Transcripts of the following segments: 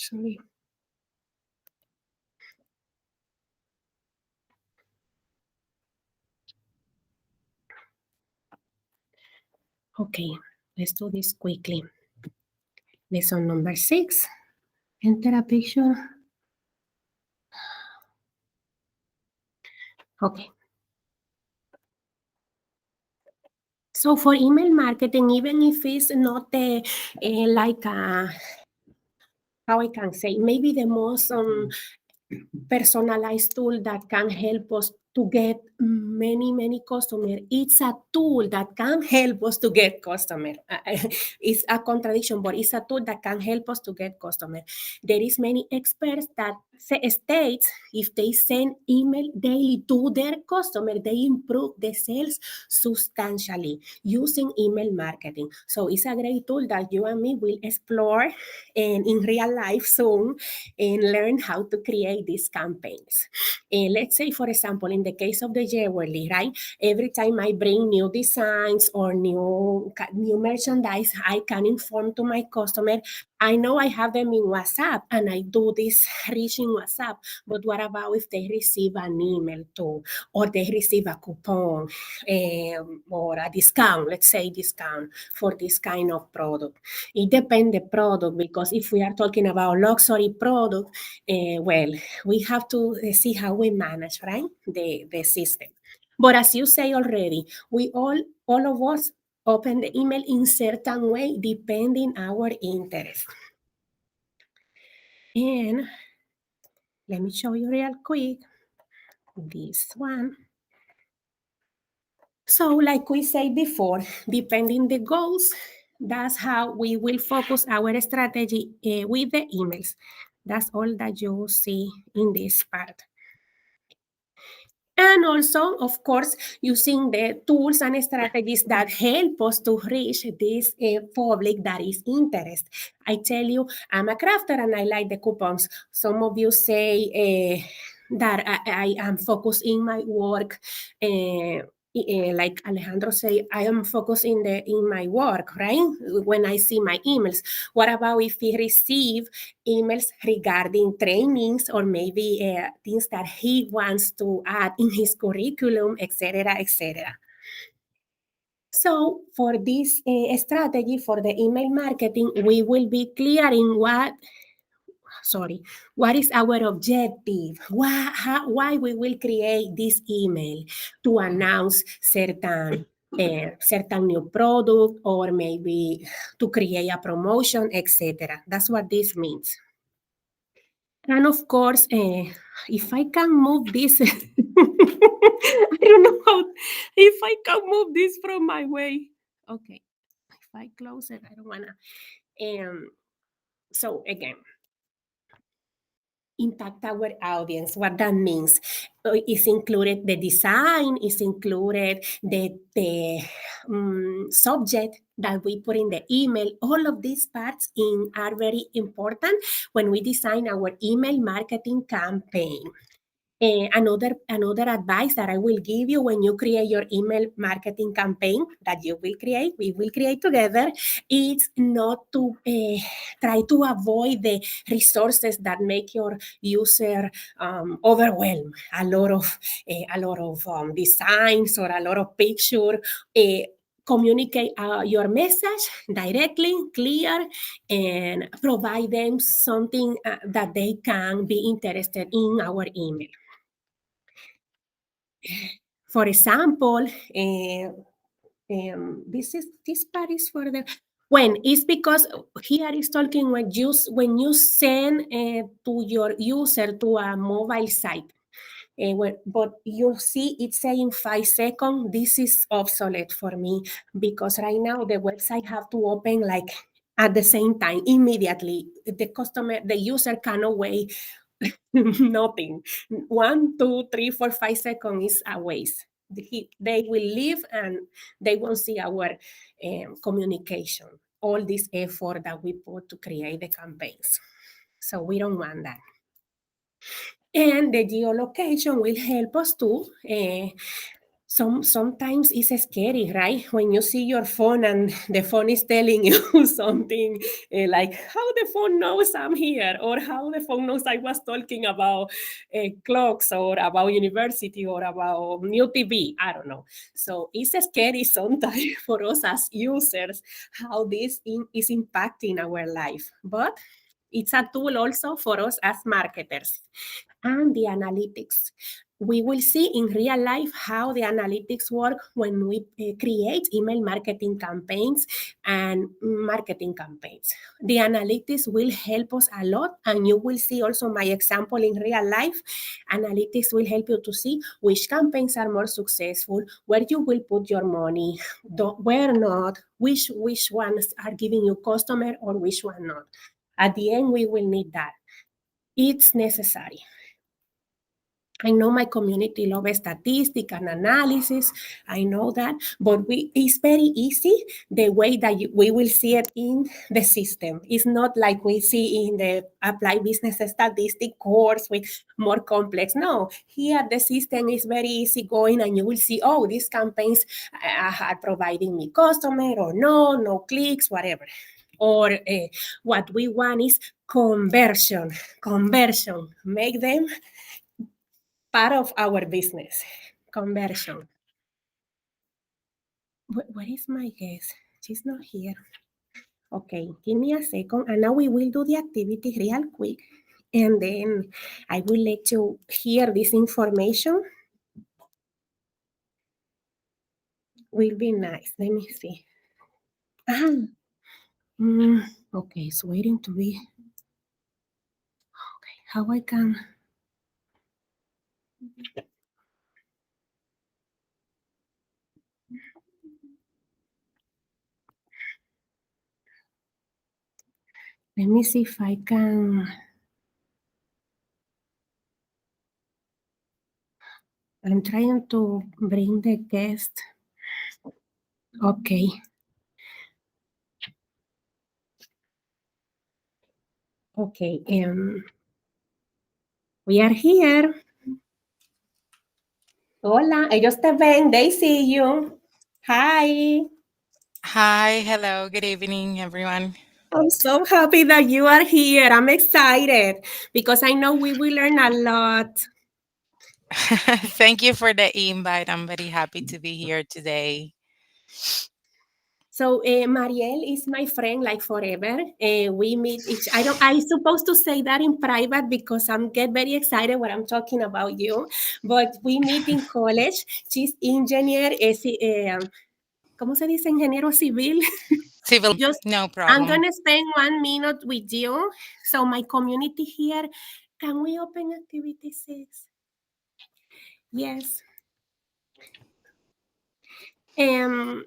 actually. Okay, let's do this quickly. Lesson number 6. Enter a picture. Okay. So for email marketing, even if it's not like how I can say, maybe the most personalized tool that can help us to get many customers. It's a tool that can help us to get customers. It's a contradiction, but it's a tool that can help us to get customers. There is many experts that states if they send email daily to their customer, they improve the sales substantially using email marketing. So it's a great tool that you and me will explore and in real life soon and learn how to create these campaigns. And let's say, for example, in the case of the jewelry, right? Every time I bring new designs or new merchandise, I can inform to my customer. I know I have them in WhatsApp and I do this reach in WhatsApp, but what about if they receive an email too, or they receive a coupon or a discount, let's say discount for this kind of product? It depends the product, because if we are talking about luxury product, well, we have to see how we manage, right, the system. But as you say already, we all of us open the email in certain way depending our interest. And let me show you real quick this one. So like we said before, depending the goals, that's how we will focus our strategy with the emails. That's all that you see in this part. And also, of course, using the tools and strategies that help us to reach this public that is interested. I tell you, I'm a crafter and I like the coupons. Some of you say that I am focused in my work. Like Alejandro say, I am focused in my work, right? When I see my emails. What about if he receive emails regarding trainings or maybe things that he wants to add in his curriculum, etc., etc. So for this strategy for the email marketing, we will be clearing what is our objective, why we will create this email to announce certain new product or maybe to create a promotion, etc. That's what this means. And of course, if I can move this, I don't know how, if I can move this from my way. Okay, if I close it, I don't wanna. So again, impact our audience. What that means is included the design, is included the subject that we put in the email. All of these parts are very important when we design our email marketing campaign. Another advice that I will give you when you create your email marketing campaign that we will create together, is not to try to avoid the resources that make your user overwhelmed. A lot of designs or a lot of picture. Communicate your message directly, clear, and provide them something that they can be interested in our email. For example, this part is for the when it's because here is talking when you send to your user to a mobile site. But you see it's saying 5 seconds. This is obsolete for me because right now the website have to open like at the same time immediately. The user cannot wait nothing. 1, 2, 3, 4, 5 seconds is a waste. They will leave and they won't see our communication, all this effort that we put to create the campaigns. So we don't want that. And the geolocation will help us to Sometimes it's scary, right? When you see your phone and the phone is telling you something like how the phone knows I'm here, or how the phone knows I was talking about clocks, or about university, or about new TV. I don't know. So it's scary sometimes for us as users how this is impacting our life. But it's a tool also for us as marketers. And the analytics. We will see in real life how the analytics work when we create email marketing campaigns and marketing campaigns. The analytics will help us a lot, and you will see also my example in real life. Analytics will help you to see which campaigns are more successful, where you will put your money, where not, which ones are giving you customer or which one not. At the end, we will need that. It's necessary. I know my community loves statistics and analysis. I know that, but it's very easy the way that we will see it in the system. It's not like we see in the applied business statistic course with more complex. No, here the system is very easy going, and you will see, oh, these campaigns are providing me customer or no clicks, whatever. Or what we want is conversion. Make them part of our business. Conversion. Where is my guest? She's not here. Okay, give me a second, and now we will do the activity real quick, and then I will let you hear this information. Will be nice. Let me see. Ah, okay, it's waiting to be. Okay, how I can. Let me see if I can. I'm trying to bring the guest. Okay. Okay. We are here. Hola, ellos te ven, they see you. Hi. Hi, hello, good evening, everyone. I'm so happy that you are here. I'm excited because I know we will learn a lot. Thank you for the invite. I'm very happy to be here today. So Marielle is my friend like forever. We meet each. I supposed to say that in private because I'm get very excited when I'm talking about you. But we meet in college. She's engineer. ¿Cómo se dice ingeniero civil? Civil, Just no I'm problem. gonna spend 1 minute with you. So my community here, can we open activity 6? Yes. Um,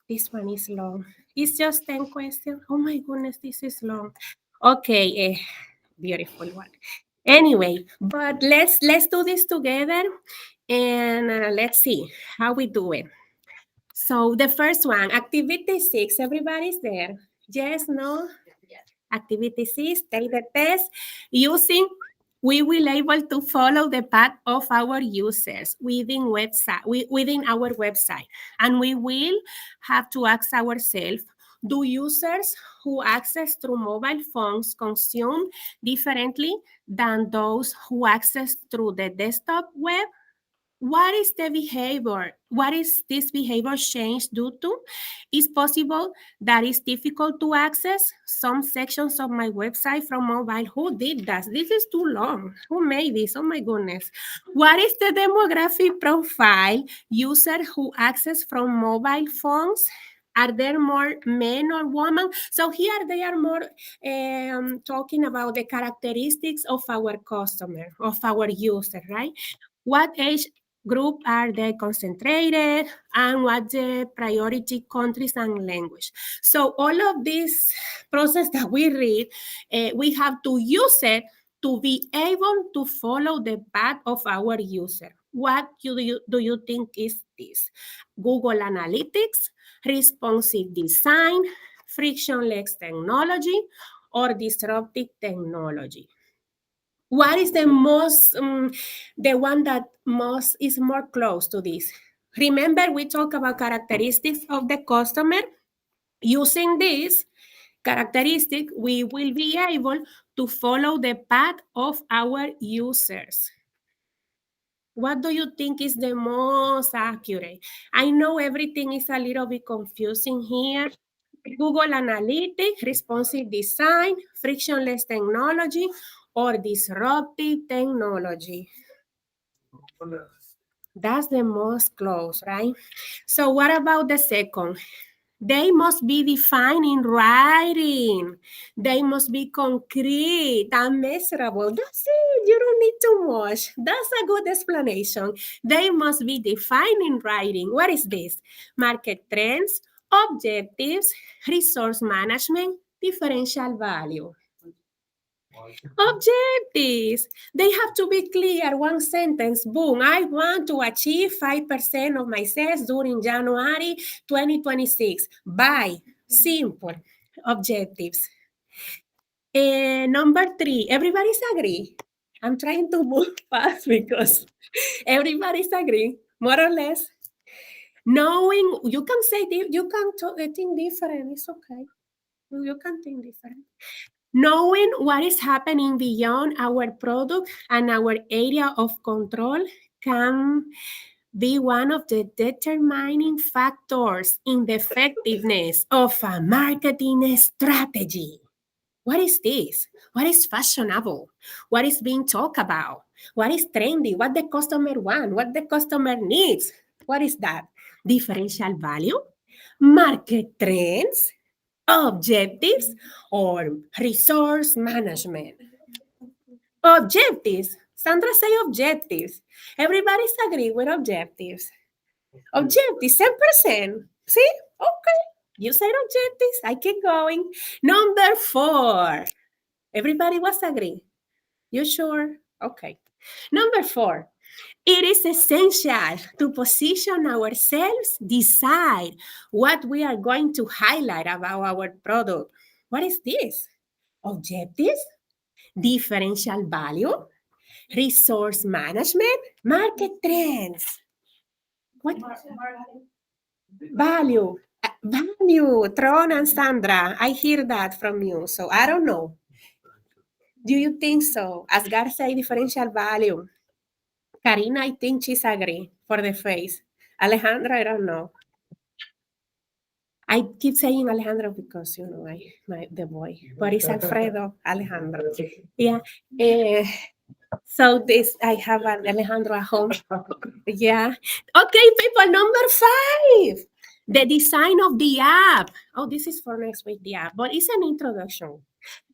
this one is long. It's just 10 questions. Oh my goodness, this is long. Okay, beautiful one. Anyway, but let's do this together, and let's see how we do it. So the first one, activity 6. Everybody's there. Yes, no? Activity 6, take the test. Using, we will able to follow the path of our users within our website. And we will have to ask ourselves, do users who access through mobile phones consume differently than those who access through the desktop web? What is the behavior? What is this behavior change due to? It's possible that it's difficult to access some sections of my website from mobile. Who did that? This is too long. Who made this? Oh my goodness. What is the demographic profile user who access from mobile phones? Are there more men or women? So here they are more talking about the characteristics of our customer, of our user, right? What age group are they concentrated, and what the priority countries and language. So all of this process that we read, we have to use it to be able to follow the path of our user. What do you think is this? Google Analytics, responsive design, frictionless technology, or disruptive technology? What is the most, the one that most is more close to this? Remember, we talk about characteristics of the customer. Using this characteristic, we will be able to follow the path of our users. What do you think is the most accurate? I know everything is a little bit confusing here. Google Analytics, responsive design, frictionless technology, or disruptive technology. That's the most close, right? So what about the second? They must be defined in writing. They must be concrete and measurable. That's it. You don't need too much. That's a good explanation. They must be defined in writing. What is this? Market trends, objectives, resource management, differential value. Objectives. They have to be clear. One sentence, boom. I want to achieve 5% of my sales during January 2026. By simple objectives. And number 3, everybody's agree. I'm trying to move fast because everybody's agree, more or less. Knowing, you can say, you can think different. It's okay. You can think different. Knowing what is happening beyond our product and our area of control can be one of the determining factors in the effectiveness of a marketing strategy. What is this? What is fashionable? What is being talked about? What is trendy? What the customer wants? What the customer needs? What is that? Differential value? Market trends? Objectives or resource management? Objectives. Sandra say objectives. Everybody's agree with objectives. Objectives, 10%. See? Okay. You said objectives. I keep going. Number 4. Everybody was agree. You sure? Okay. Number 4. It is essential to position ourselves, decide what we are going to highlight about our product. What is this? Objectives, differential value, resource management, market trends. What? Value. Value, Tron and Sandra. I hear that from you. So I don't know. Do you think so? Asgar say differential value. Karina, I think she's agree for the face. Alejandra, I don't know. I keep saying Alejandro because you know the boy, but it's Alfredo Alejandro. Yeah. So this I have an Alejandro at home. Yeah. Okay, people. Number 5, the design of the app. Oh, this is for next week. The app, but it's an introduction.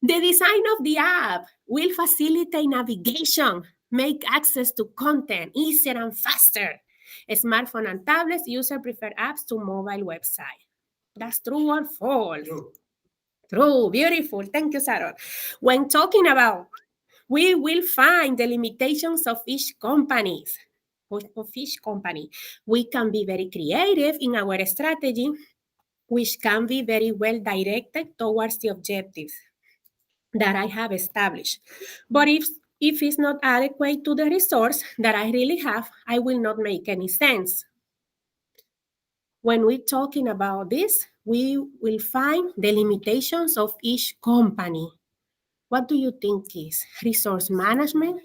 The design of the app will facilitate navigation, make access to content easier and faster. Smartphone and tablets user prefer apps to mobile website. That's true or false? True. Beautiful. Thank you, Sarah. When talking about, we will find the limitations of each company. We can be very creative in our strategy, which can be very well directed towards the objectives that I have established. But if it's not adequate to the resource that I really have, I will not make any sense. When we're talking about this, we will find the limitations of each company. What do you think is resource management?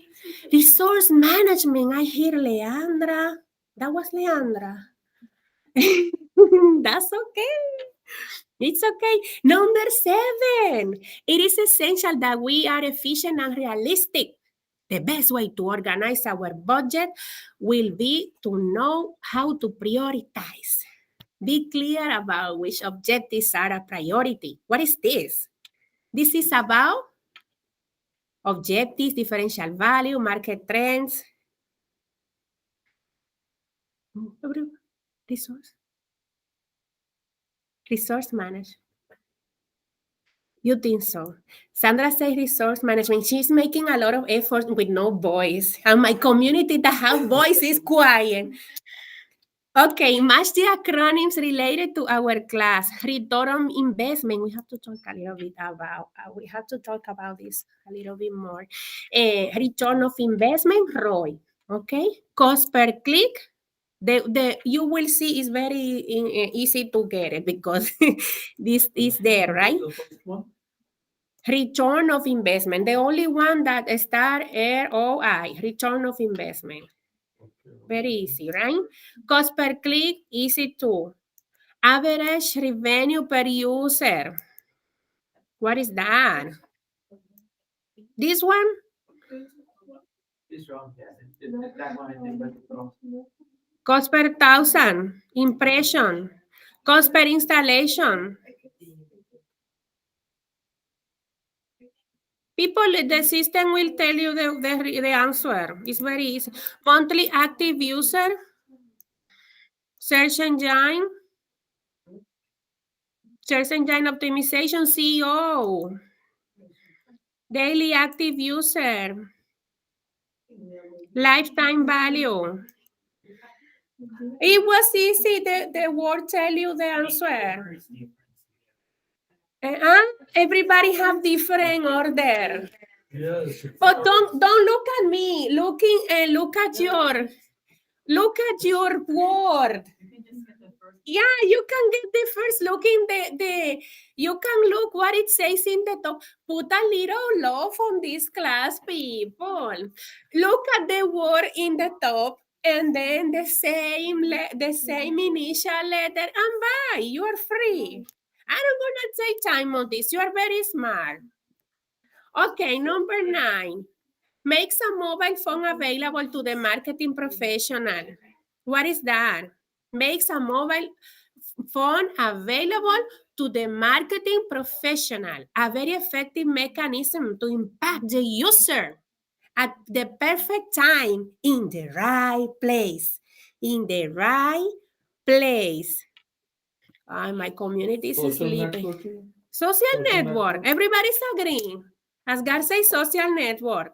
Resource management, I hear Leandra. That was Leandra. That's okay. It's okay. Number 7, it is essential that we are efficient and realistic. The best way to organize our budget will be to know how to prioritize. Be clear about which objectives are a priority. What is this? This is about objectives, differential value, market trends. Resource management. You think so? Sandra says resource management. She's making a lot of effort with no voice. And my community that have voice is quiet. Okay, match the acronyms related to our class. Return on investment. We have to talk a little bit about, this a little bit more. Return of investment, ROI. Okay, cost per click, The you will see is very easy to get it because this is there, right? Return of investment. The only one that start ROI, return of investment. Very easy, right? Cost per click, easy too. Average revenue per user. What is that? This one? Cost per thousand. Impression. Cost per installation. People, the system will tell you the answer. It's very easy. Monthly active user. Search engine. Search engine optimization, CEO. Daily active user. Lifetime value. It was easy. The word tell you the answer. Uh, Everybody have different order. But don't look at me. Look at your word. Yeah, you can get the first look in the you can look what it says in the top. Put a little love on this class, people. Look at the word in the top and then the same initial letter and bye. You are free. I don't gonna take time on this. You are very smart. Okay, number 9. Makes a mobile phone available to the marketing professional. What is that? Makes a mobile phone available to the marketing professional. A very effective mechanism to impact the user at the perfect time in the right place. In the right place. My community is sleeping. Social network. Everybody's agreeing. As God says, social network.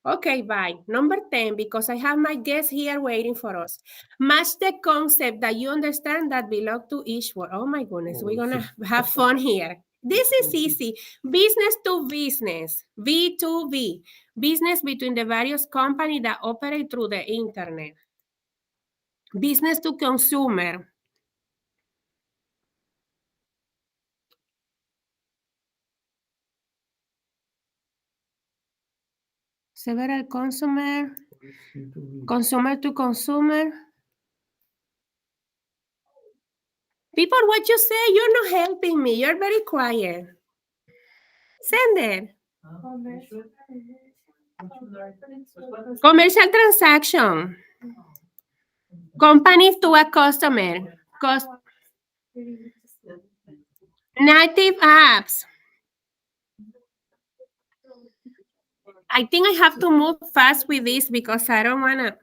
Okay, bye. Number 10, because I have my guest here waiting for us. Match the concept that you understand that belong to each word. Oh my goodness, we're going to have fun here. This is easy. Business to business, B2B. Business between the various companies that operate through the internet. Business to consumer. Several consumer to consumer. People, what you say, you're not helping me. You're very quiet. Send it. Commercial transaction. Company to a customer. Native apps. I think I have to move fast with this because I don't want to.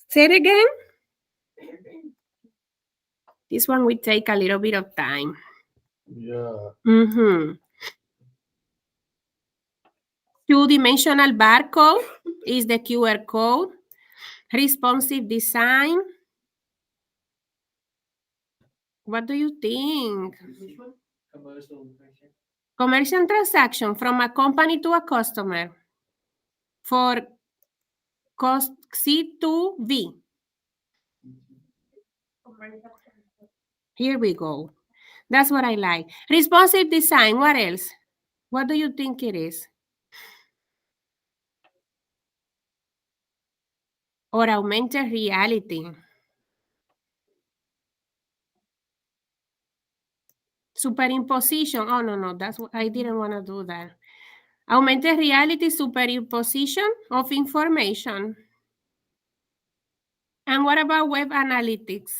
Say it again. This one will take a little bit of time. Yeah. Two-dimensional barcode is the QR code. Responsive design. What do you think? Commercial transaction from a company to a customer for cost C2V. Here we go. That's what I like. Responsive design. What else? What do you think it is? Or augmented reality. Superimposition. Oh, no. That's what I didn't want to do that. Augmented reality superimposition of information. And what about web analytics?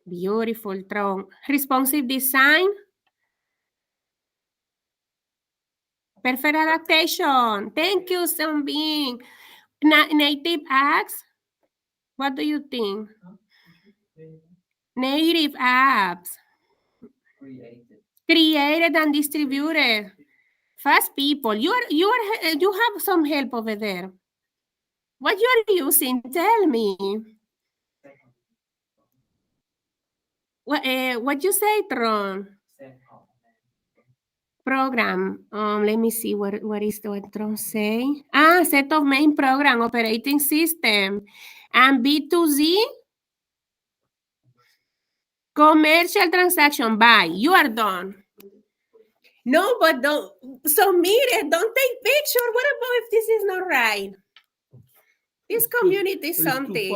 Beautiful, Tron. Responsive design. Perfect adaptation. Thank you, Sunbeam. Native apps. What do you think? Native apps. Created and distributed. Fast people. You have some help over there. What you are using? Tell me. What you say, Tron? program. Let me see what is the Tron say. Set of main program, operating system. And B2Z, commercial transaction. Bye. You are done. No, but don't submit it. Don't take picture. What about if this is not right? This community is something.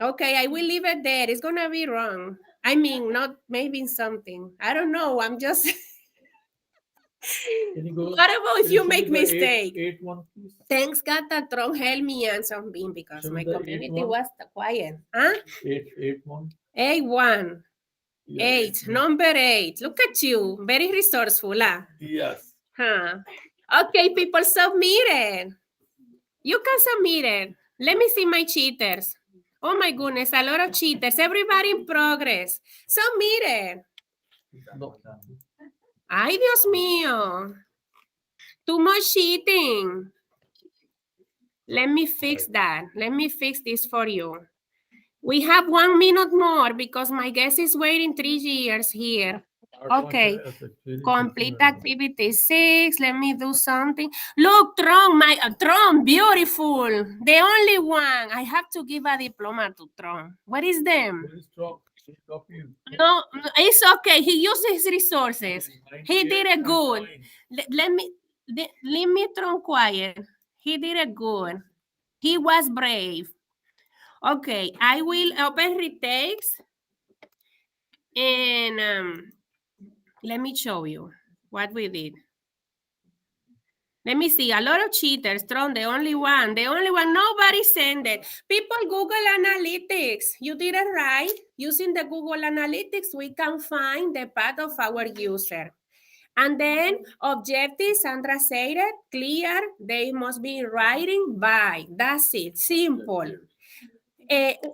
Okay, I will leave it there. It's gonna be wrong. I mean, not maybe something. I don't know. I'm just. What about if you make mistake? Thanks God that Tron helped me and something because my community was quiet. Huh? 8-1. 8-1. Eight. Number 8. Look at you. Very resourceful. Yes. Huh. Okay, people, submit it. You can submit it. Let me see my cheaters. Oh my goodness, a lot of cheaters. Everybody in progress. Submit it. No. Ay, Dios mío. Too much cheating. Let me fix that. Let me fix this for you. We have 1 minute more because my guest is waiting 3 years here. Okay. Complete activity 6. Let me do something. Look, Tron, Tron, beautiful. The only one. I have to give a diploma to Tron. What is them? No, it's okay. He used his resources. He did it good. Let me Tron quiet. He did it good. He was brave. Okay, I will open retakes and let me show you what we did. Let me see, a lot of cheaters, Tron, the only one, nobody sent it. People, Google Analytics, you did it right. Using the Google Analytics, we can find the path of our user. And then objectives, Sandra said it, clear, they must be writing by, that's it, simple.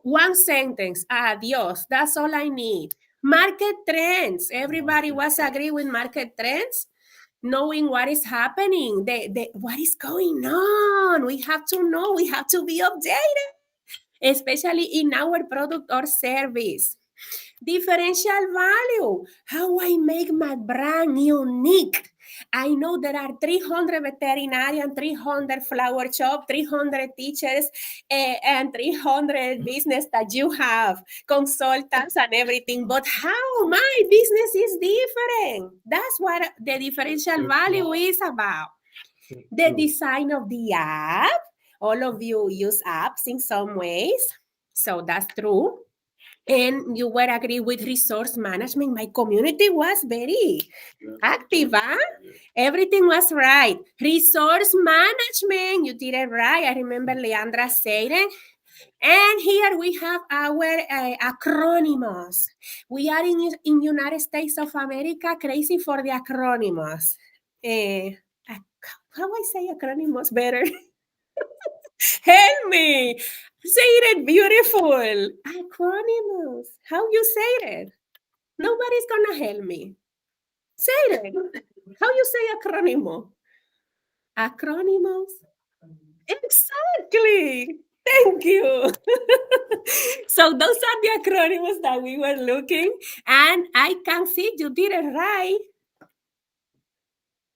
One sentence, adios, that's all I need. Market trends, everybody was agree with market trends? Knowing what is happening, what is going on. We have to know, we have to be updated, especially in our product or service. Differential value, how I make my brand unique. I know there are 300 veterinarians, 300 flower shop, 300 teachers, and 300 business that you have, consultants and everything. But how my business is different? That's what the differential value is about. The design of the app. All of you use apps in some ways. So that's true. And you were agree with resource management. My community was very active. Everything was right. Resource management, you did it right. I remember Leandra saying it. And here we have our acronyms. We are in United States of America crazy for the acronyms. How I say acronyms better? Help me. Say it beautiful. Acronyms. How you say it? Nobody's gonna help me. Say it. How you say acronym? Acronyms. Exactly. Thank you. So those are the acronyms that we were looking, and I can see you did it right.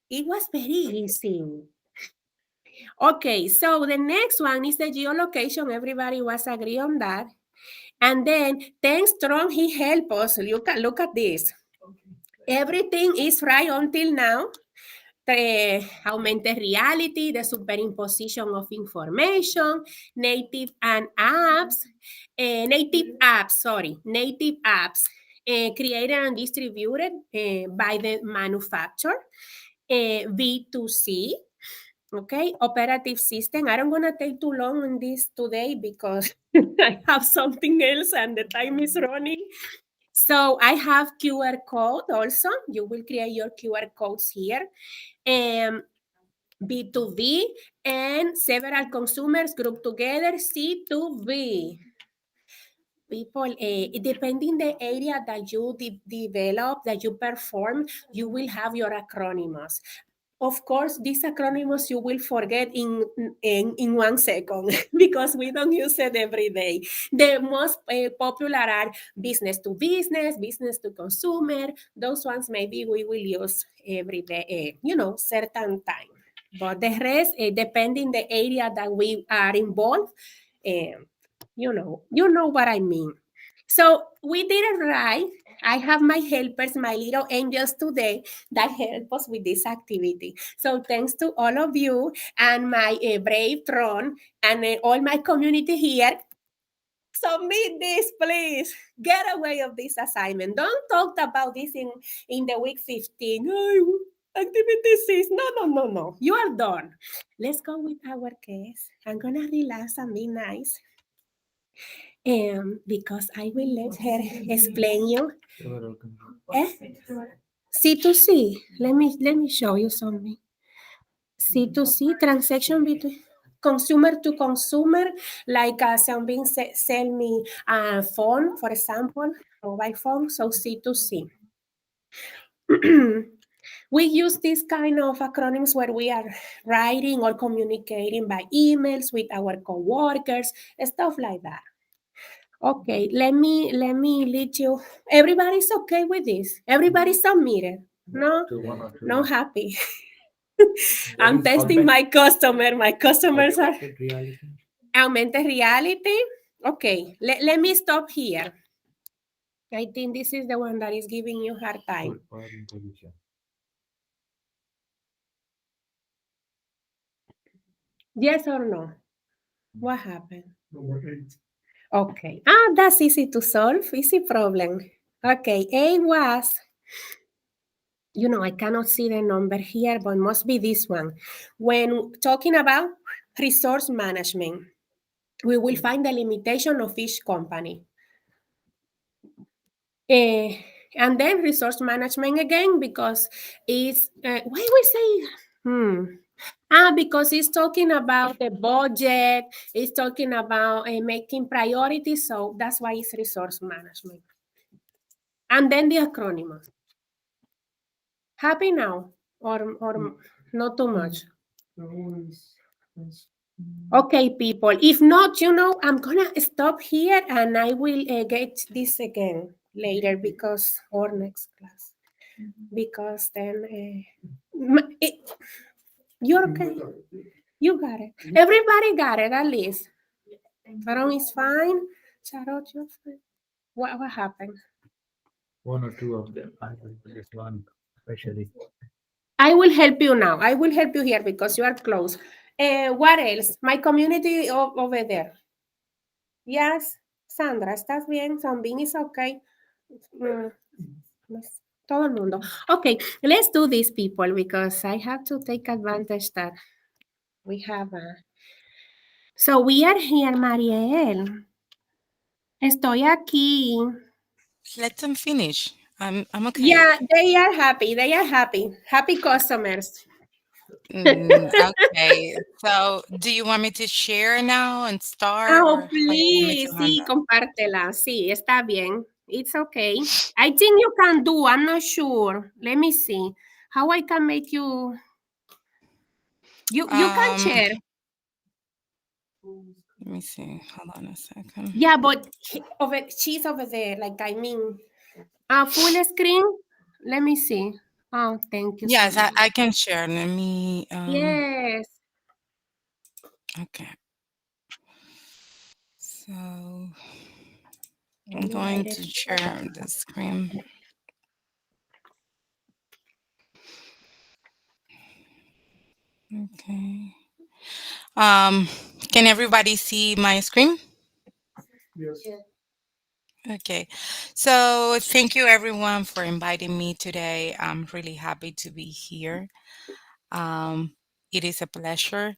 It was very easy. Okay, so the next one is the geolocation. Everybody was agree on that. And then, thanks, Tron, he helped us. Look at this. Everything is right until now. The augmented reality, the superimposition of information, native apps, created and distributed by the manufacturer, B2C, okay, operative system. I don't want to take too long on this today because I have something else and the time is running. So I have QR code also. You will create your QR codes here. B2B and several consumers grouped together, C2B. People, depending the area that you develop, that you perform, you will have your acronyms. of course, these acronyms you will forget in 1 second because we don't use it every day. The most popular are business to consumer. Those ones maybe we will use every day, certain time. But the rest, depending the area that we are involved, um, you know what I mean. So we did it right. I have my helpers, my little angels today that help us with this activity. So thanks to all of you and my brave Tron and all my community here. Submit this, please. Get away of this assignment. Don't talk about this in the week 15. Oh, activity 6. No, no, no, no. You are done. Let's go with our case. I'm going to relax and be nice. Because I will let her explain you. Eh? C2C. Let me show you something. C2C transaction between consumer to consumer, like something sell me a phone, for example, mobile phone. So C2C. We use this kind of acronyms where we are writing or communicating by emails with our coworkers, stuff like that. Okay, let me lead you. Everybody's okay with this. Everybody submitted. No, no happy. I'm testing my customer. My customers are augmented reality. Okay, let me stop here. I think this is the one that is giving you hard time. Yes or no? What happened? Okay. That's easy to solve. Easy problem. Okay, A was, I cannot see the number here, but must be this one. When talking about resource management, we will find the limitation of each company. Eh, and then resource management again, because it's, why we say, because it's talking about the budget, it's talking about making priorities, so that's why it's resource management. And then the acronym. Happy now, or not too much? Okay, people. If not, I'm gonna stop here and I will get this again later or next class, because then you're okay. You got it. Everybody got it at least. Aaron is fine. Charlotte, you're fine. What happened? I will help you now. I will help you here because you are close. What else? My community over there. Yes, Sandra, ¿estás bien? Zombie is okay. Mm, todo el mundo. Okay, let's do this, people, because I have to take advantage that we have a... So we are here, Mariel. Estoy aquí. Let them finish. I'm okay. Yeah, they are happy. They are happy. Happy customers. Okay. So, do you want me to share now and start, Oh, or how you want me please. to Sí, handle? compártela. Sí, está bien. It's okay. I think you can do. I'm not sure. Let me see how I can make you. You can Um, share. Let me see. Hold on a second. Yeah, but she's over there. Like, I mean, full screen. Let me see. Oh, thank you so Yes, much. I can share. Let me. Yes. Okay. So I I'm going invited to her. share the screen. Okay. Um, can everybody see my screen? Okay. So thank you everyone for inviting me today. I'm really happy to be here. Um, it is a pleasure.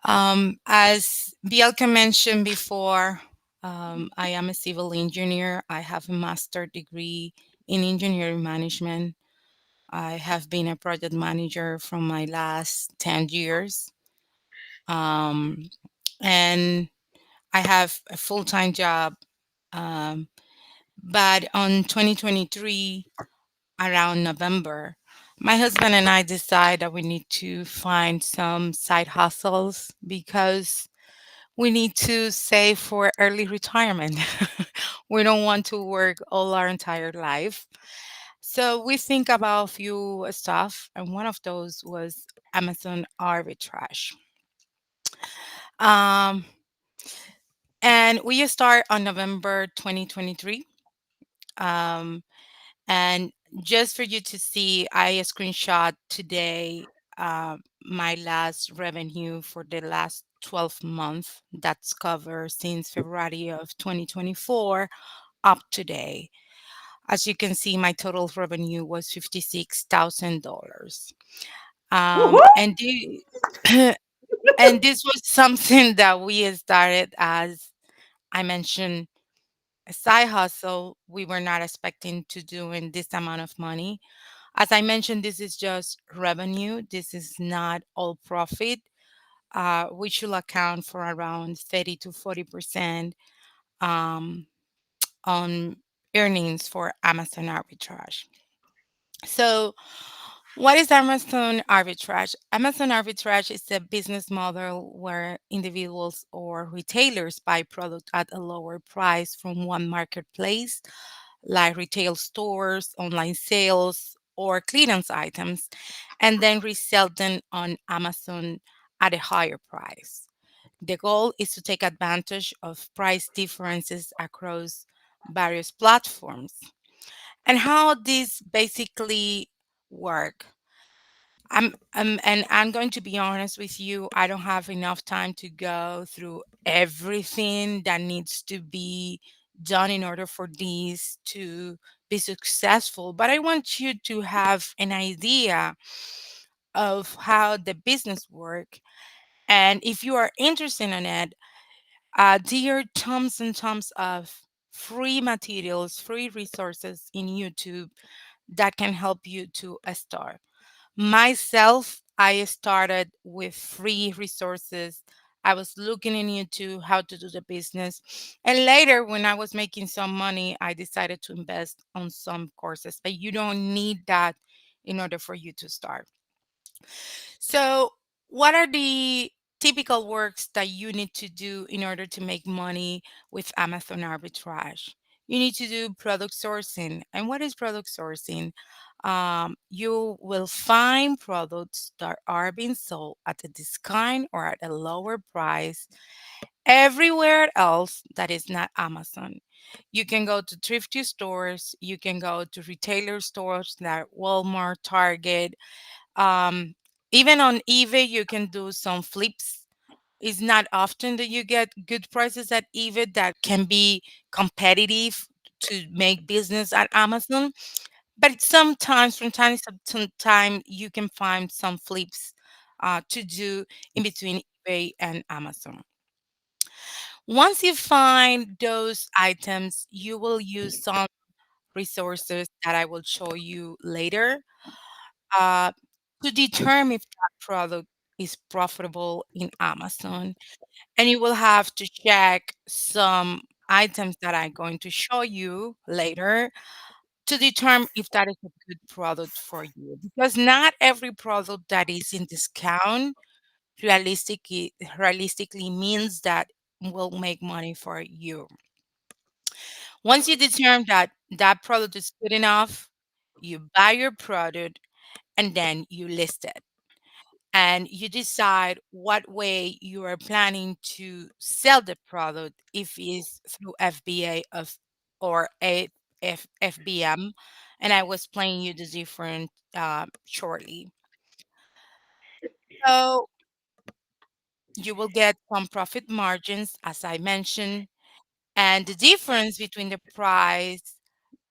As Bielka mentioned before, I am a civil engineer. I have a master degree in engineering management. I have been a project manager from my last 10 years. Um, and I have a full time job. Um, but on 2023, around November, My husband and I decide that we need to find some side hustles because we need to save for early retirement. We don't want to work all our entire life. So we think about a few stuff, and one of those was Amazon arbitrage. Um, and we start on November 2023. Um, and just for you to see, I screenshot today my last revenue for the last 12 months. That's covered since February of 2024 up today. As you can see, my total revenue was $56,000. And and this was something that we started, as I mentioned, a side hustle. We were not expecting to do in this amount of money. As I mentioned, this is just revenue. This is not all profit. We should account for around 30 to 40% um, on earnings for Amazon arbitrage. So, what is Amazon arbitrage? Amazon arbitrage is a business model where individuals or retailers buy product at a lower price from one marketplace, like retail stores, online sales, or clearance items, and then resell them on Amazon at a higher price. The goal is to take advantage of price differences across various platforms. And how this basically work. I'm going to be honest with you. I don't have enough time to go through everything that needs to be done in order for these to be successful. But I want you to have an idea of how the business work. And if you are interested in it, there are tons and tons of free materials, free resources in YouTube that can help you to start. Myself, I started with free resources. I was looking in YouTube how to do the business. And later, when I was making some money, I decided to invest on some courses. But you don't need that in order for you to start. So, what are the typical works that you need to do in order to make money with Amazon arbitrage? You need to do product sourcing. And what is product sourcing? You will find products that are being sold at a discount or at a lower price everywhere else that is not Amazon. You can go to thrifty stores, you can go to retailer stores like Walmart, Target, um, even on eBay, you can do some flips. It's not often that you get good prices at eBay that can be competitive to make business at Amazon. But sometimes, from to time, you can find some flips to do in between eBay and Amazon. Once you find those items, you will use some resources that I will show you later uh, to determine if that product is profitable in Amazon. And you will have to check some items that I'm going to show you later to determine if that is a good product for you. Because not every product that is in discount realistically means that will make money for you. Once you determine that that product is good enough, you buy your product and then you list it, and you decide what way you are planning to sell the product, if it's through FBA of or FBM, and I will explain you the different shortly. So you will get some profit margins, as I mentioned, and the difference between the price,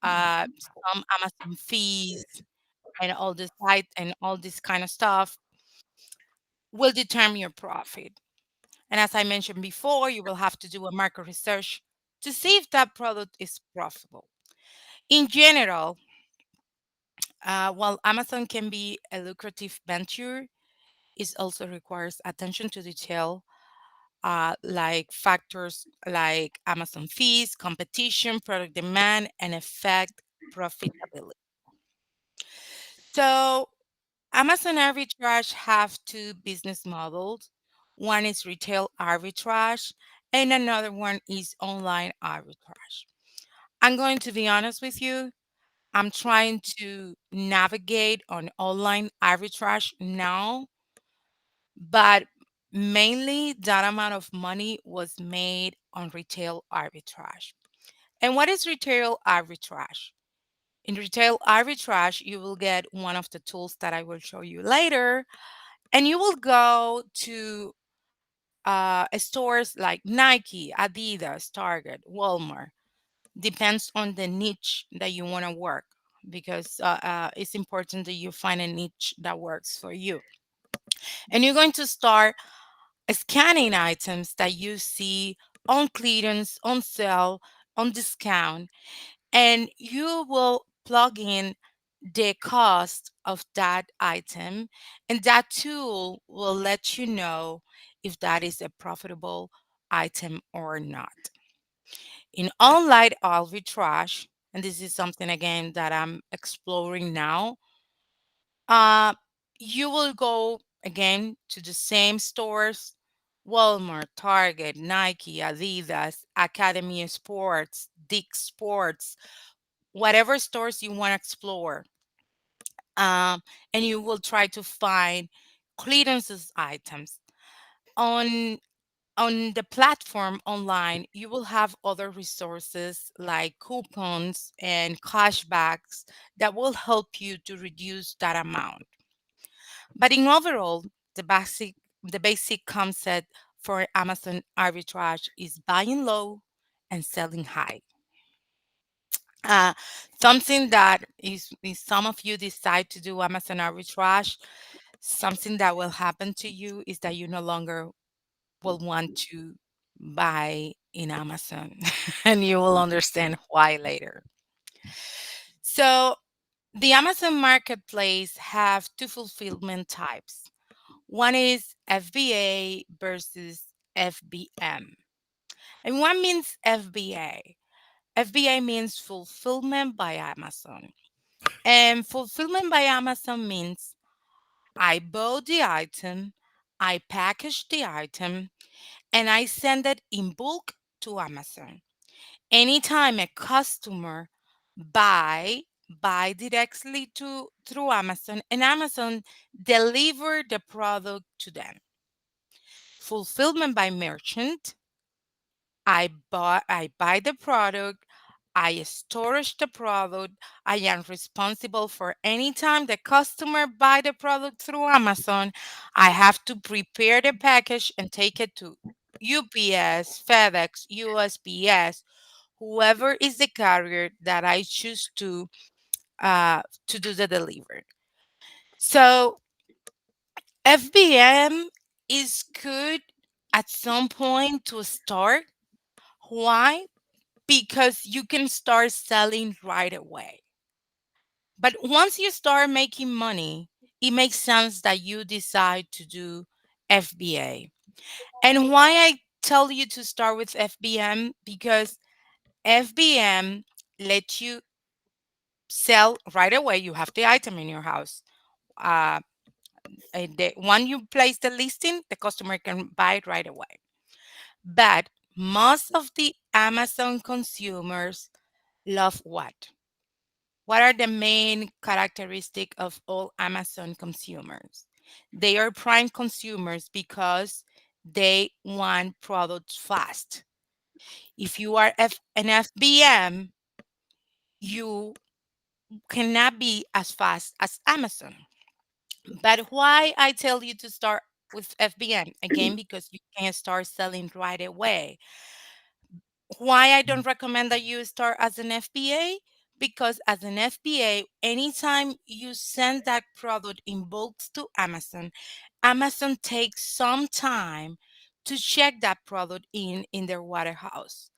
some Amazon fees, and all this site and all this kind of stuff will determine your profit. And as I mentioned before, you will have to do a market research to see if that product is profitable. In general, while Amazon can be a lucrative venture, it also requires attention to detail, like factors like Amazon fees, competition, product demand, and affect profitability. So Amazon arbitrage have two business models. One is retail arbitrage and another one is online arbitrage. I'm going to be honest with you. I'm trying to navigate on online arbitrage now, but mainly that amount of money was made on retail arbitrage. And what is retail arbitrage? In retail arbitrage, you will get one of the tools that I will show you later, and you will go to stores like Nike, Adidas, Target, Walmart. Depends on the niche that you want to work, because it's important that you find a niche that works for you. And you're going to start scanning items that you see on clearance, on sale, on discount, and you will plug in the cost of that item, and that tool will let you know if that is a profitable item or not. In online arbitrage, and this is something again that I'm exploring now, uh, you will go again to the same stores: Walmart, Target, Nike, Adidas, Academy of Sports, Dick Sports, whatever stores you want to explore. Um, and you will try to find clearances items. On the platform online, you will have other resources like coupons and cashbacks that will help you to reduce that amount. But in overall, the basic concept for Amazon arbitrage is buying low and selling high. Uh, Something that is some of you decide to do Amazon arbitrage, something that will happen to you is that you no longer will want to buy in Amazon, and you will understand why later. So the Amazon marketplace have two fulfillment types. One is FBA versus FBM. And what means FBA? FBA means fulfillment by Amazon. And fulfillment by Amazon means I bought the item, I package the item, and I send it in bulk to Amazon. Anytime a customer buy buy directly to through Amazon, and Amazon deliver the product to them. Fulfillment by merchant: I buy the product, I storage the product, I am responsible for any time the customer buy the product through Amazon. I have to prepare the package and take it to UPS, FedEx, USPS, whoever is the carrier that I choose to do the delivery. So FBM is good at some point to start. Why? Because you can start selling right away. But once you start making money, it makes sense that you decide to do FBA. And why I tell you to start with FBM: because FBM lets you sell right away. You have the item in your house. Uh, when you place the listing, the customer can buy it right away. But most of the Amazon consumers love what? What are the main characteristic of all Amazon consumers? They are prime consumers because they want products fast. If you are an FBM, you cannot be as fast as Amazon. But why I tell you to start with FBM? Again, because you can start selling right away. Why I don't recommend that you start as an FBA? Because as an FBA, anytime you send that product in bulk to Amazon, Amazon takes some time to check that product in their warehouse.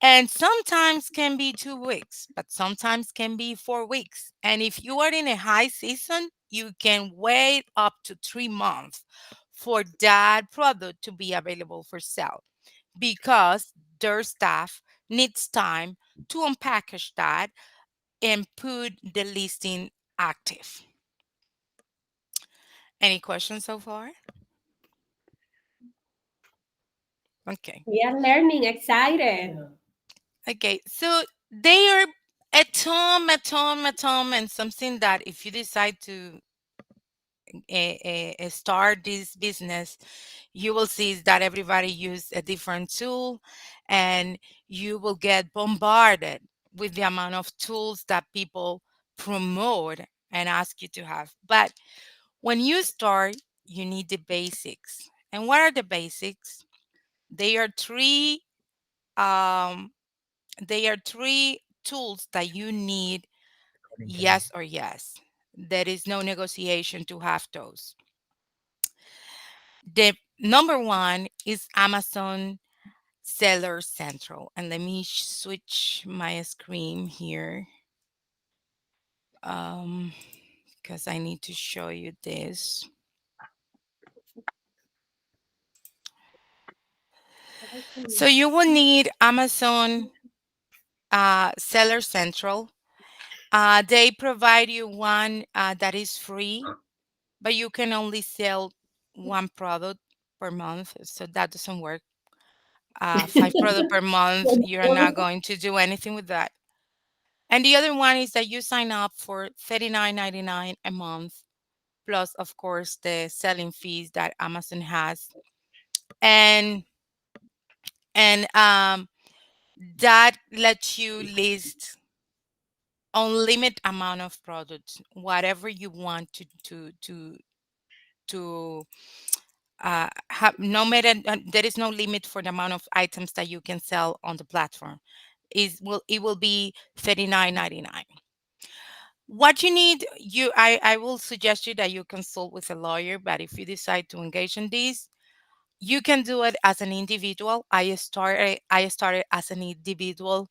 And sometimes can be 2 weeks, but sometimes can be 4 weeks. And if you are in a high season, you can wait up to 3 months for that product to be available for sale, because their staff needs time to unpackage that and put the listing active. Any questions so far? Okay. We are learning, excited. Okay. So they are atom, and something that if you decide to start this business, you will see is that everybody use a different tool, and you will get bombarded with the amount of tools that people promote and ask you to have. But when you start, you need the basics. And what are the basics? They are three um they are three tools that you need, yes or yes. There is no negotiation to have those. The number one is Amazon Seller Central. And let me switch my screen here, um, because I need to show you this. So you will need Amazon Seller Central. They provide you one that is free, but you can only sell one product per month. So that doesn't work. Five product per month, you're not going to do anything with that. And the other one is that you sign up for $39.99 a month, plus, of course, the selling fees that Amazon has. And and that lets you list unlimited amount of products, whatever you want to have. No matter, there is no limit for the amount of items that you can sell on the platform. It will be $39.99. What you need, I will suggest you that you consult with a lawyer, but if you decide to engage in this, you can do it as an individual. I started as an individual.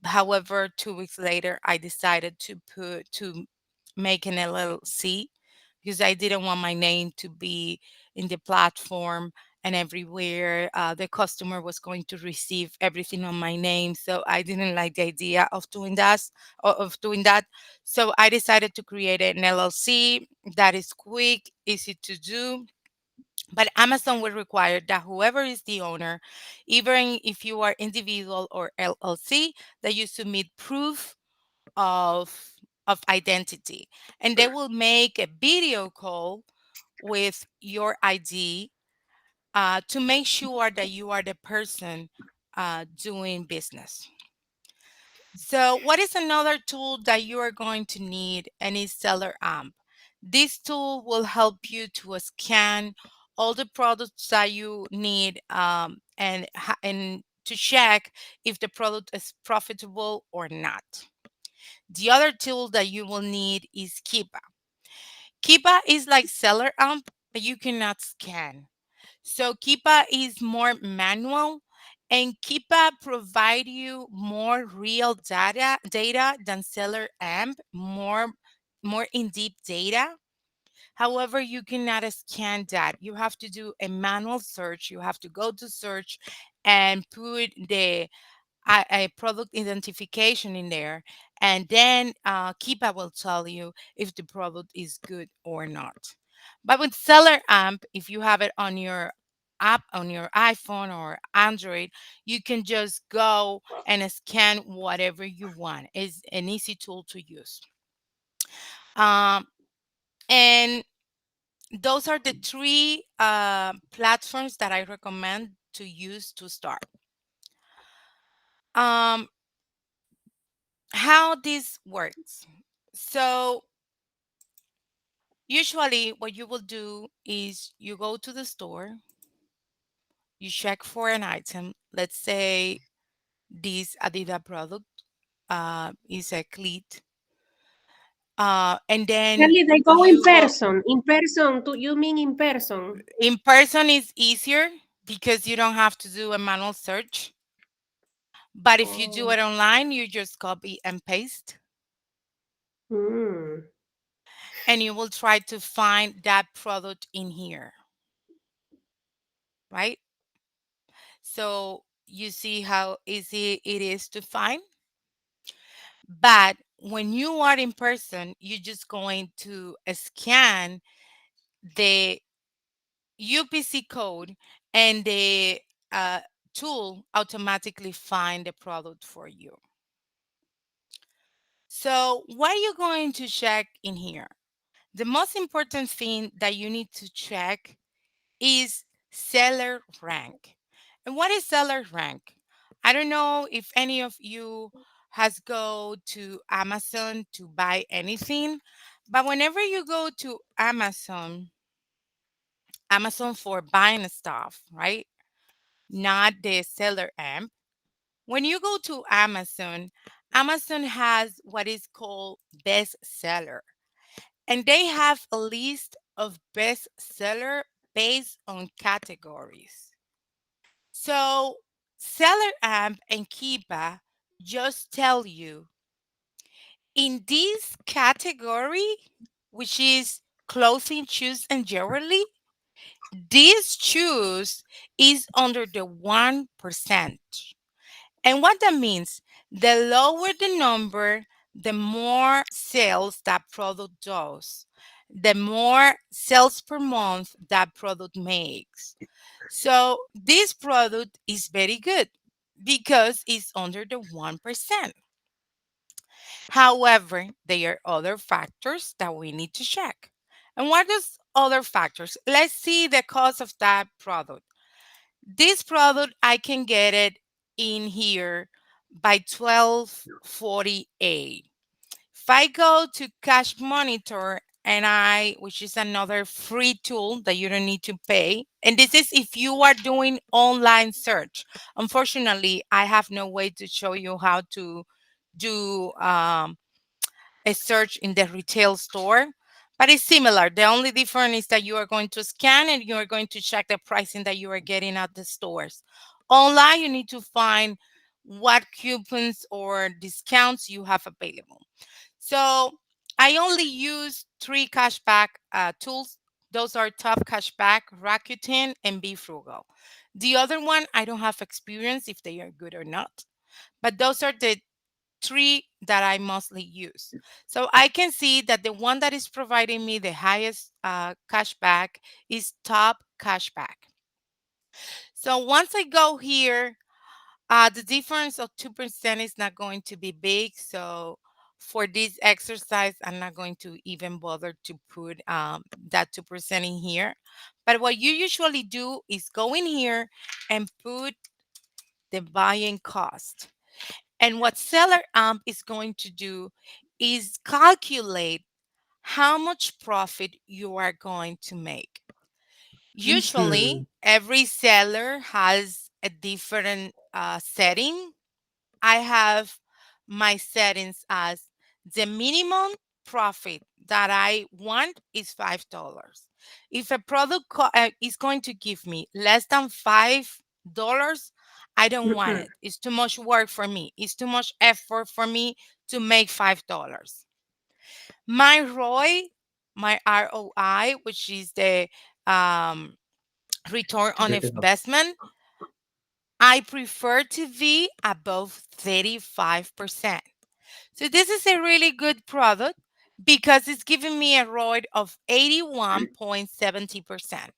However, 2 weeks later, I decided to make an LLC because I didn't want my name to be in the platform and everywhere. The customer was going to receive everything on my name, so I didn't like the idea of doing that. So I decided to create an LLC that is quick, easy to do. But Amazon will require that whoever is the owner, even if you are individual or LLC, that you submit proof of identity, and they will make a video call with your ID to make sure that you are the person doing business. So, what is another tool that you are going to need? And is Seller Amp. This tool will help you to scan all the products that you need, and to check if the product is profitable or not. The other tool that you will need is Kipa. Kipa is like Seller Amp, but you cannot scan. So Kipa is more manual, and Kipa provide you more real data than Seller Amp, more in-depth data. However, you cannot scan that. You have to do a manual search. You have to go to search and put a product identification in there, and then Keepa will tell you if the product is good or not. But with Seller Amp, if you have it on your app on your iPhone or Android, you can just go and scan whatever you want. It's an easy tool to use. Um, and those are the three platforms that I recommend to use to start. Um, how this works. So usually what you will do is you go to the store, you check for an item. Let's say this Adidas product is a cleat. And then Really, they go in you go person. In person, you mean in person? in person is easier because you don't have to do a manual search. But if you do Oh. it online, you just copy and paste, Mm. and you will try to find that product in here, right? So you see how easy it is to find. But when you are in person, you're just going to scan the UPC code, and the uh, tool automatically find the product for you. So what are you going to check in here? The most important thing that you need to check is seller rank. And what is seller rank? I don't know if any of you has go to Amazon to buy anything, but whenever you go to Amazon for buying stuff, right? Not the seller app. When you go to Amazon, Amazon has what is called bestseller, and they have a list of bestseller based on categories. So, Seller Amp and Kiba just tell you in this category, which is clothing, shoes, and jewelry, this shoes is under the 1%. And what that means, the lower the number, the more sales that product does, the more sales per month that product makes. So this product is very good because it's under the 1%. However, there are other factors that we need to check. And what is other factors? Let's see the cost of that product. This product, I can get it in here by 1248. If I go to Cash Monitor, which is another free tool that you don't need to pay, and this is if you are doing online search. Unfortunately, I have no way to show you how to do a search in the retail store, but it's similar. The only difference is that you are going to scan and you are going to check the pricing that you are getting at the stores. Online, you need to find what coupons or discounts you have available. So I only use three cashback tools. Those are Top Cashback, Rakuten, and Be Frugal. The other one, I don't have experience if they are good or not, but those are the three that I mostly use. So I can see that the one that is providing me the highest cashback is Top Cashback. So once I go here, the difference of 2% is not going to be big. So for this exercise, I'm not going to even bother to put that 2% in here. But what you usually do is go in here and put the buying cost. And what Seller Amp is going to do is calculate how much profit you are going to make. Usually, Mhm. every seller has a different setting. I have my settings as the minimum profit that I want is $5. If a product is going to give me less than $5, I don't want Mhm. it. It's too much work for me. It's too much effort for me to make $5. My ROI, my ROI, which is the um, return on Return of investment, I prefer to be above 35%. So this is a really good product because it's giving me a ROI of 81.70%.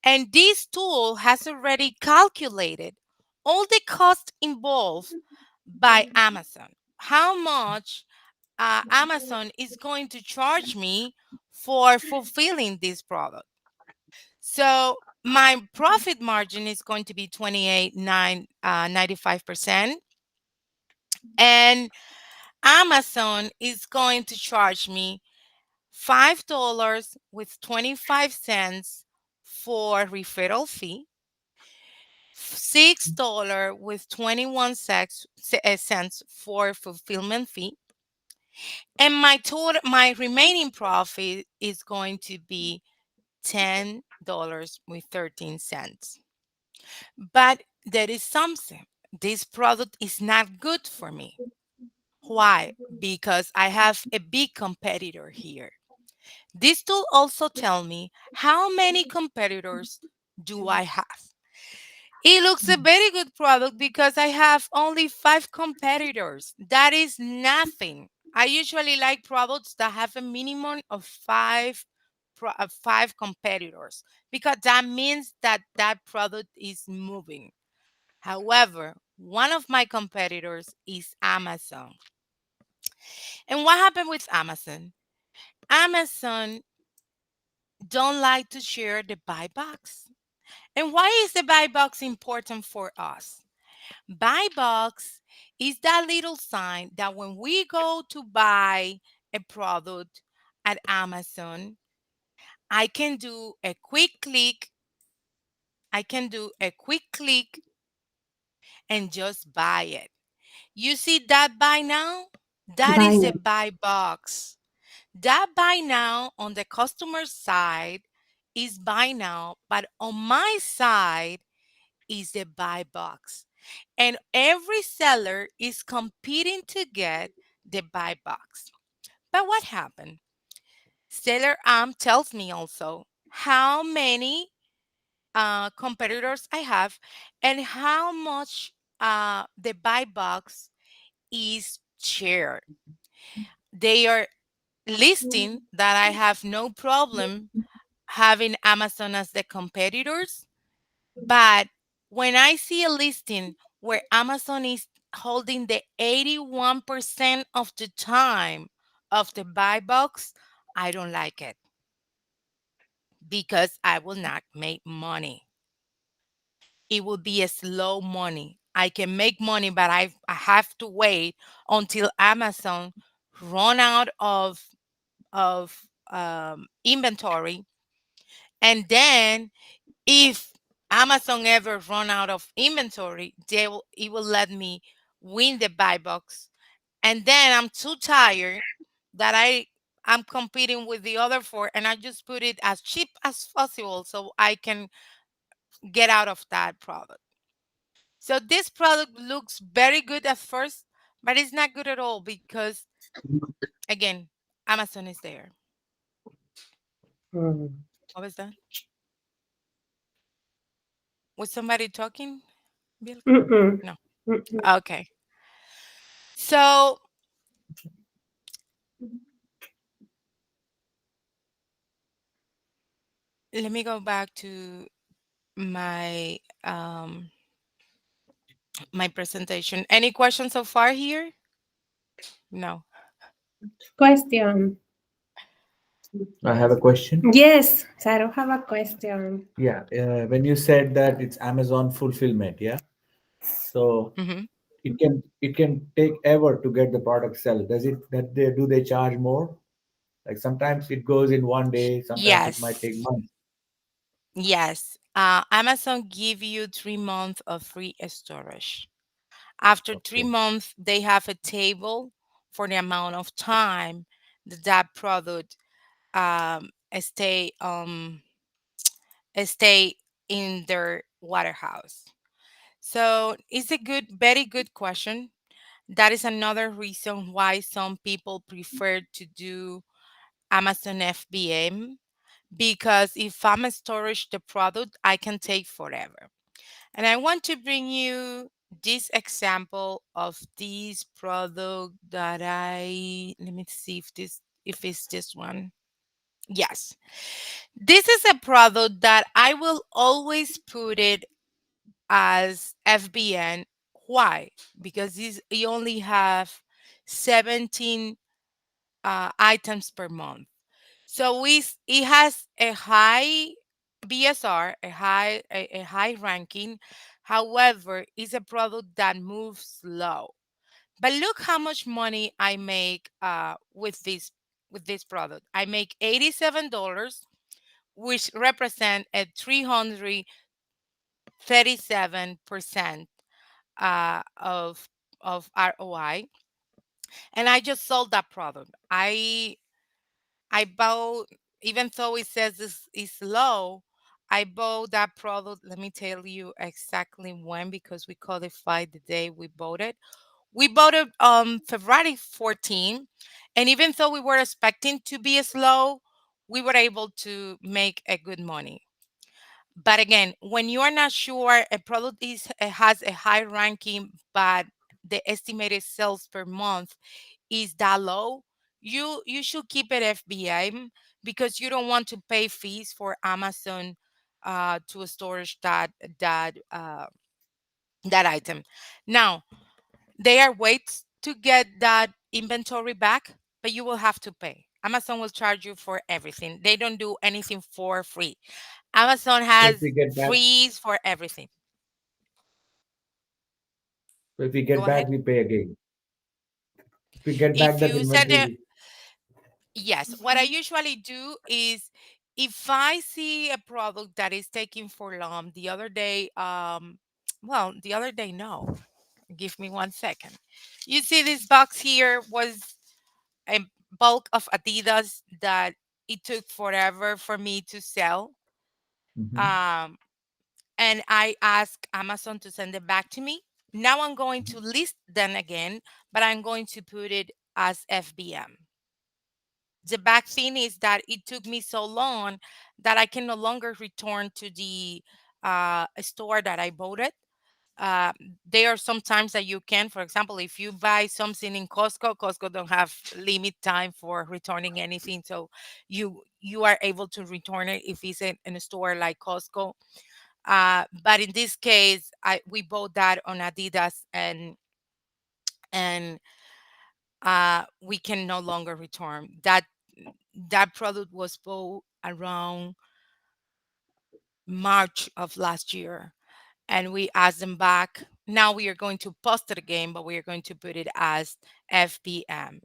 And this tool has already calculated all the costs involved by Amazon. How much Amazon is going to charge me for fulfilling this product. So my profit margin is going to be 95%, and Amazon is going to charge me $5 with 25 cents for referral fee, $6 with 21 cents for fulfillment fee, and my remaining profit is going to be $10 with 13 cents. But there is something. This product is not good for me. Why? Because I have a big competitor here. This tool also tell me how many competitors do I have. It looks a very good product because I have only 5 competitors. That is nothing. I usually like products that have a minimum of 5 five competitors, because that means that that product is moving. However, one of my competitors is Amazon. And what happened with Amazon? Amazon don't like to share the buy box. And why is the buy box important for us? Buy box is that little sign that when we go to buy a product at Amazon, I can do a quick click. I can do a quick click and just buy it. You see that buy now? That Buy is a now. buy box. That buy now on the customer side is buy now, but on my side is the buy box. And every seller is competing to get the buy box. But what happened? Seller tells me also how many competitors I have and how much the buy box is shared. They are listing that I have no problem having Amazon as the competitors. But when I see a listing where Amazon is holding the 81% of the time of the buy box, I don't like it because I will not make money. It will be a slow money. I can make money, but I have to wait until Amazon run out of inventory, and then if Amazon ever run out of inventory, it will let me win the buy box. And then I'm too tired that I'm competing with the other four, and I just put it as cheap as possible so I can get out of that product. So this product looks very good at first, but it's not good at all because again, Amazon is there. Mm. What was that? Was somebody talking, Bielka? Mm-mm. No. Mm-mm. Okay. So let me go back to my my presentation. Any questions so far here? No. Question. I have a question. Yes, Saro have a question. Yeah, when you said that it's Amazon fulfillment, yeah, so Hmm. it can take ever to get the product sell. Does it that they do they charge more? Like sometimes it goes in one day, sometimes it might Yes. take months. Yes. Amazon give you 3 months of free storage. After three Okay, months, they have a table for the amount of time that that product um, stay um stay in their warehouse. So it's a very good question. That is another reason why some people prefer to do Amazon FBM, because if I'm storage the product, I can take forever. And I want to bring you this example of this product that let me see if it's this one. Yes. This is a product that I will always put it as FBN. Why? Because you only have 17 items per month. So it has a high BSR, a high ranking. However, it's a product that moves slow. But look how much money I make with this product. I make $87, which represent a 337% of ROI, and I just sold that product. I bought, even though it says this is low, I bought that product. Let me tell you exactly when, because we codified the day we bought it. We bought it on February 14, and even though we were expecting to be slow, we were able to make a good money. But again, when you are not sure a product has a high ranking, but the estimated sales per month is that low, you should keep it FBM, because you don't want to pay fees for Amazon to a storage that item. Now, there are ways to get that inventory back, but you will have to pay. Amazon will charge you for everything. They don't do anything for free. Amazon So if has we get back, fees for everything. so if we Go get ahead. back, we pay again. If we get back If that you send it, inventory, yes. What I usually do is, if I see a product that is taking for long, the other day, well, the other day, no. Give me 1 second. You see this box here was a bulk of Adidas that it took forever for me to sell. mhm, Um, and I asked Amazon to send it back to me. Now I'm going to list them again, but I'm going to put it as FBM. The bad thing is that it took me so long that I can no longer return to the store that I bought it. uh, there are some times that you can, for example, if you buy something in Costco don't have limit time for returning anything, so you are able to return it if it's in a store like Costco. But in this case, we bought that on Adidas, and we can no longer return that. That product was bought around March of last year, and we asked them back. Now we are going to post it again, but we are going to put it as FBM.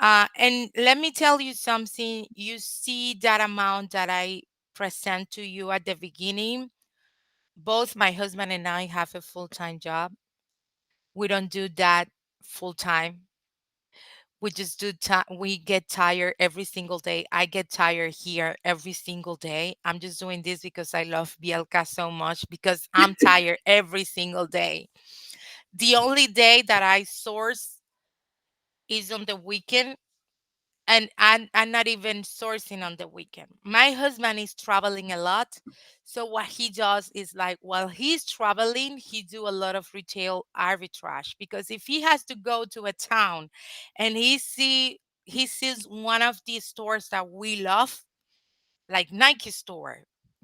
And let me tell you something. You see that amount that I present to you at the beginning. Both my husband and I have a full-time job. We don't do that full time. We just do we get tired every single day. I get tired here every single day. I'm just doing this because I love Bielka so much, because I'm tired every single day. The only day that I source is on the weekend, and I'm not even sourcing on the weekend. My husband is traveling a lot. So what he does is, like, while he's traveling, he do a lot of retail arbitrage, because if he has to go to a town and he sees one of these stores that we love, like Nike store,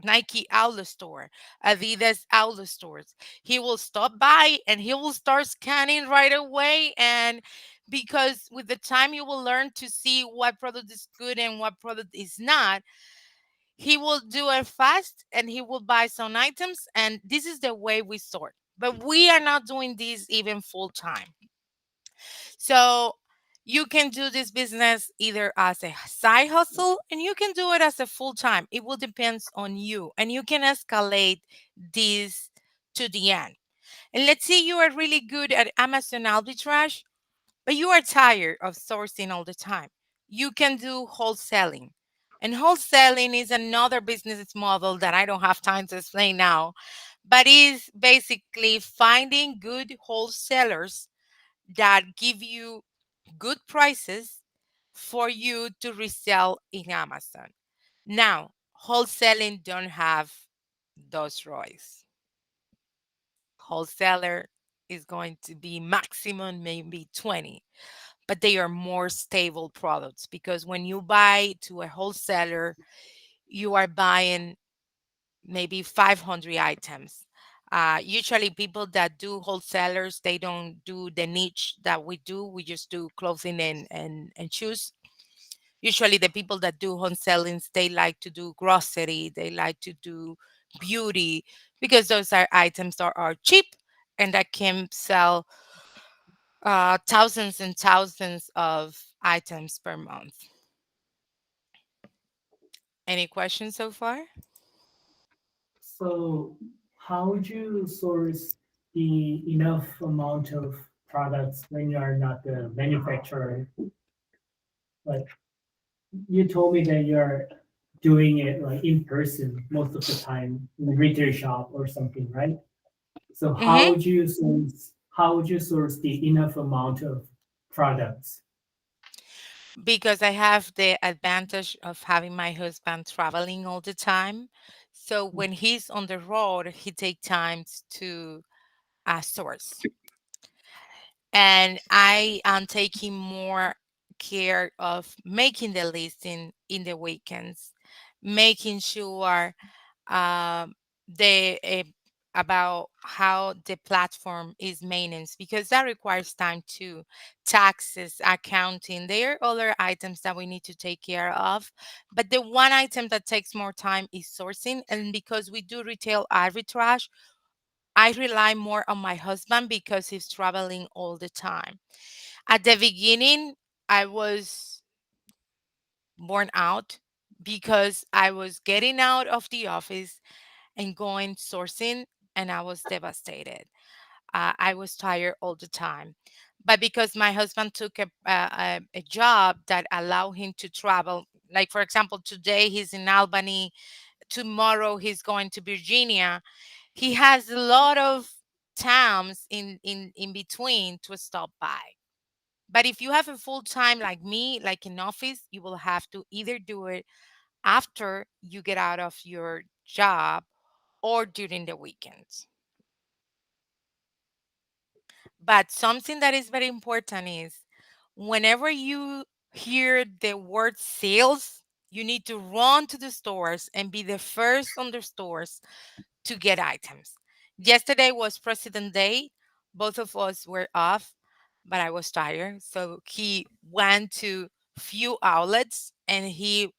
Nike outlet store, Adidas outlet stores. He will stop by and he will start scanning right away. And because with the time you will learn to see what product is good and what product is not, he will do it fast and he will buy some items. And this is the way we sort. But we are not doing this even full time. So you can do this business either as a side hustle, and you can do it as a full time. It will depends on you, and you can escalate this to the end. And let's say you are really good at Amazon arbitrage, but you are tired of sourcing all the time. You can do wholesaling. And wholesaling is another business model that I don't have time to explain now, but is basically finding good wholesalers that give you good prices for you to resell in Amazon. Now, wholesaling don't have those ROIs. Wholesaler is going to be maximum maybe 20, but they are more stable products, because when you buy to a wholesaler, you are buying maybe 500 items. Usually people that do wholesalers, they don't do the niche that we do. We just do clothing and shoes. Usually the people that do wholesalings, they like to do grocery, they like to do beauty, because those are items that are cheap and that can sell thousands and thousands of items per month. Any questions so far? So, how would you source the enough amount of products when you are not the manufacturer? Like you told me that you're doing it like in person most of the time in a retail shop or something, right? So Hmm. how would you source the enough amount of products? Because I have the advantage of having my husband traveling all the time. So when he's on the road, he take times to source. And I am taking more care of making the listing in the weekends, making sure um, the about how the platform is maintenance, because that requires time too. Taxes, accounting, there are other items that we need to take care of, but the one item that takes more time is sourcing. And because we do retail arbitrage, I rely more on my husband because he's traveling all the time. At the beginning, I was worn out because I was getting out of the office and going sourcing, and I was devastated. I was tired all the time. But because my husband took a job that allowed him to travel, like for example, today he's in Albany, tomorrow he's going to Virginia, he has a lot of towns in between to stop by. But if you have a full time like me, like in office, you will have to either do it after you get out of your job or during the weekends. But something that is very important is whenever you hear the word sales, you need to run to the stores and be the first on the stores to get items. Yesterday was President Day. Both of us were off, but I was tired. So he went to few outlets and he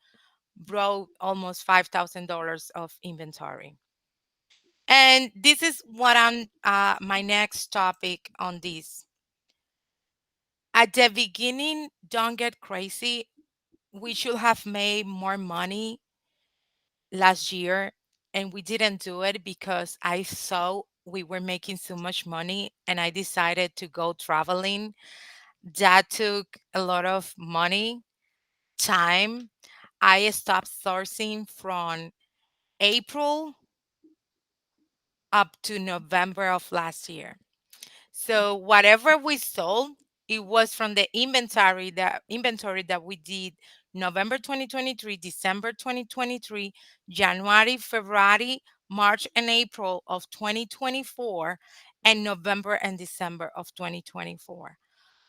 brought almost $5,000 of inventory. And this is what I'm my next topic on this. At the beginning, don't get crazy. We should have made more money last year, and we didn't do it because I saw we were making so much money and I decided to go traveling. That took a lot of money, time. I stopped sourcing from April up to November of last year. So whatever we sold, it was from the inventory that we did November 2023, December 2023, January, February, March, and April of 2024, and November and December of 2024.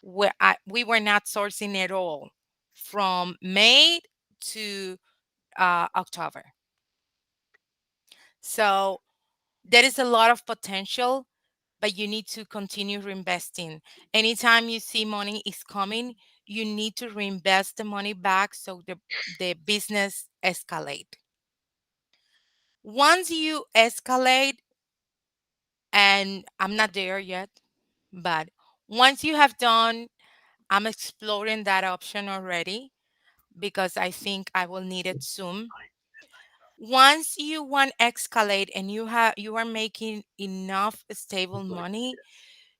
We were not sourcing at all from May to October. So there is a lot of potential, but you need to continue reinvesting. Anytime you see money is coming, you need to reinvest the money back so the business escalate. Once you escalate, and I'm not there yet, but once you have done, I'm exploring that option already because I think I will need it soon. Once you want escalate and you are making enough stable money,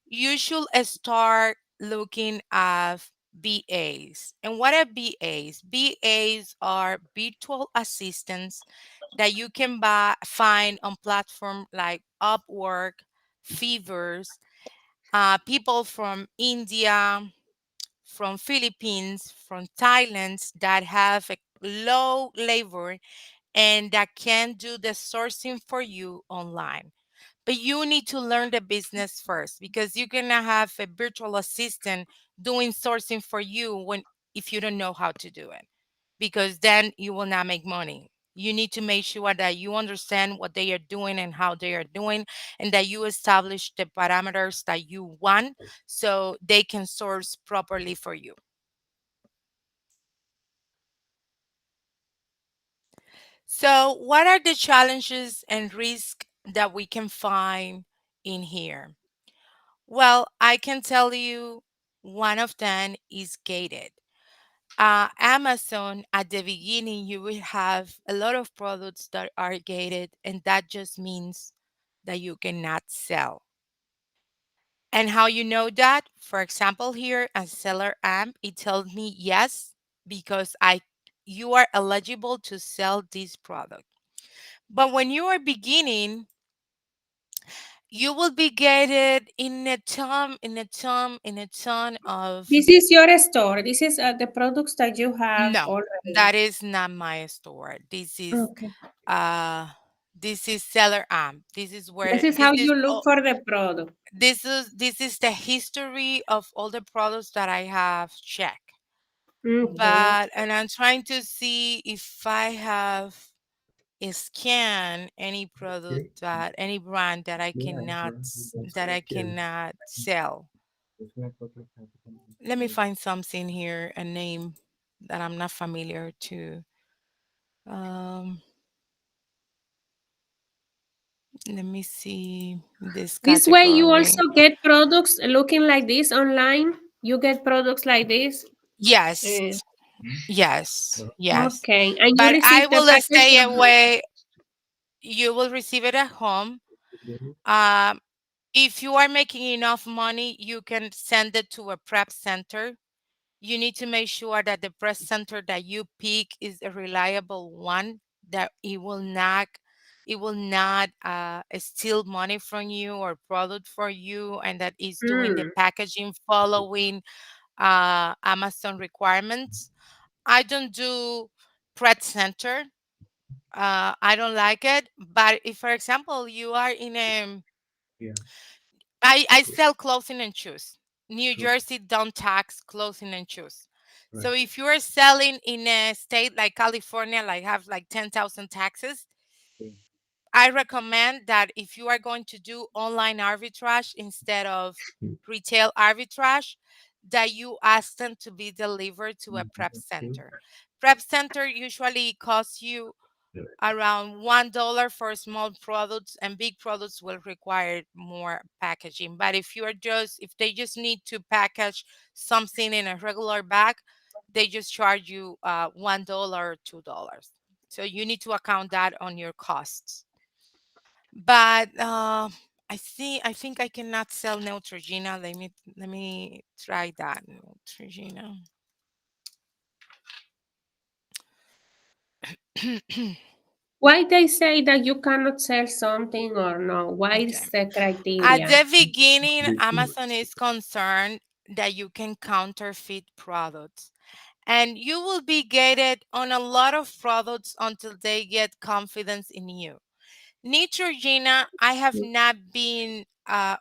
you should start looking at BAs. And what are BAs? BAs are virtual assistants that you can find on platform like Upwork, Fevers, people from India, from Philippines, from Thailand that have a low labor and that can do the sourcing for you online. But you need to learn the business first because you're gonna have a virtual assistant doing sourcing for you when if you don't know how to do it, because then you will not make money. You need to make sure that you understand what they are doing and how they are doing, and that you establish the parameters that you want so they can source properly for you. So, what are the challenges and risks that we can find in here? Well, I can tell you one of them is gated. Amazon, at the beginning, you will have a lot of products that are gated, and that just means that you cannot sell. And how you know that? For example, here a seller amp, it tells me yes, because you are eligible to sell this product. But when you are beginning, you will be gated in a ton of. This is your store. This is the products that you have No, already. that is not my store. Okay. Uh this is seller amp. This is how you look for the product. This is the history of all the products that I have checked. Okay. but and I'm trying to see if I have scan any product Okay. that any brand that I Yeah, cannot sure. That's that I correct. cannot sell. Let me find something here, a name that I'm not familiar to. Um, Let me see this This way you category. also get products looking like this online. You get products like this. Yes, Eh, yes, yes. okay. And you But I receive the will package stay at home. away. You will receive it at home. Um, if you are making enough money, you can send it to a prep center. You need to make sure that the prep center that you pick is a reliable one, that it will not steal money from you or product for you, and that is doing the Mm. packaging following Amazon requirements. I don't do prep center. I don't like it. But if, for example, you are in a, Yeah, I sell clothing and shoes. New true. Jersey don't tax clothing and shoes. Right. So if you are selling in a state like California, like have like 10,000 taxes, Okay. I recommend that if you are going to do online arbitrage instead of retail arbitrage, that you ask them to be delivered to a prep Okay. center. Prep center usually costs you Right. around $1 for small products, and big products will require more packaging. But if they just need to package something in a regular bag, they just charge you $1 or $2. So you need to account that on your costs. But I think I cannot sell Neutrogena. Let me try that Neutrogena. Why they say that you cannot sell something or no? Why Okay. is the At criteria? the beginning, Big deal. Amazon is concerned that you can counterfeit products. And you will be gated on a lot of products until they get confidence in you. Neutrogena, I have not been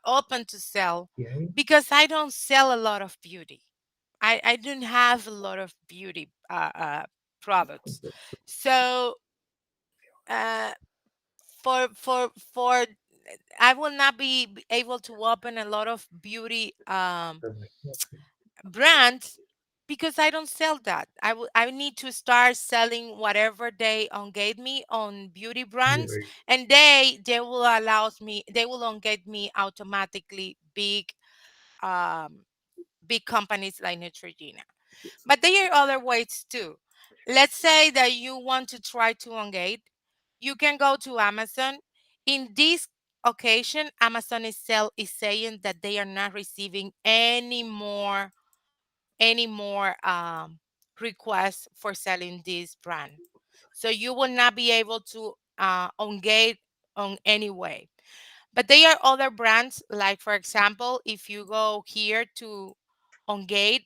open to sell Yeah. because I don't sell a lot of beauty. I don't have a lot of beauty products. So uh, for I will not be able to open a lot of beauty brands because I don't sell that. I need to start selling whatever they ungate me on beauty brands, Very and they will ungate me automatically um big companies like Neutrogena. But there are other ways too. Let's say that you want to try to ungate, you can go to Amazon. In this occasion, Amazon is saying that they are not receiving any more requests for selling this brand. So you will not be able to ungate on any way. But there are other brands, like for example, if you go here to ungate,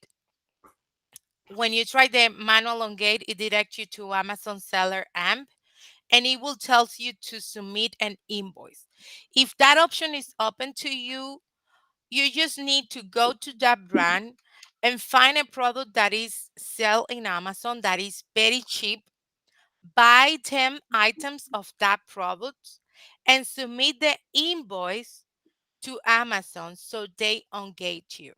when you try the manual ungate, it directs you to Amazon Seller AMP, and it will tell you to submit an invoice. If that option is open to you, you just need to go to that brand and find a product that is sell in Amazon that is very cheap. Buy 10 items of that product and submit the invoice to Amazon so they ungate you.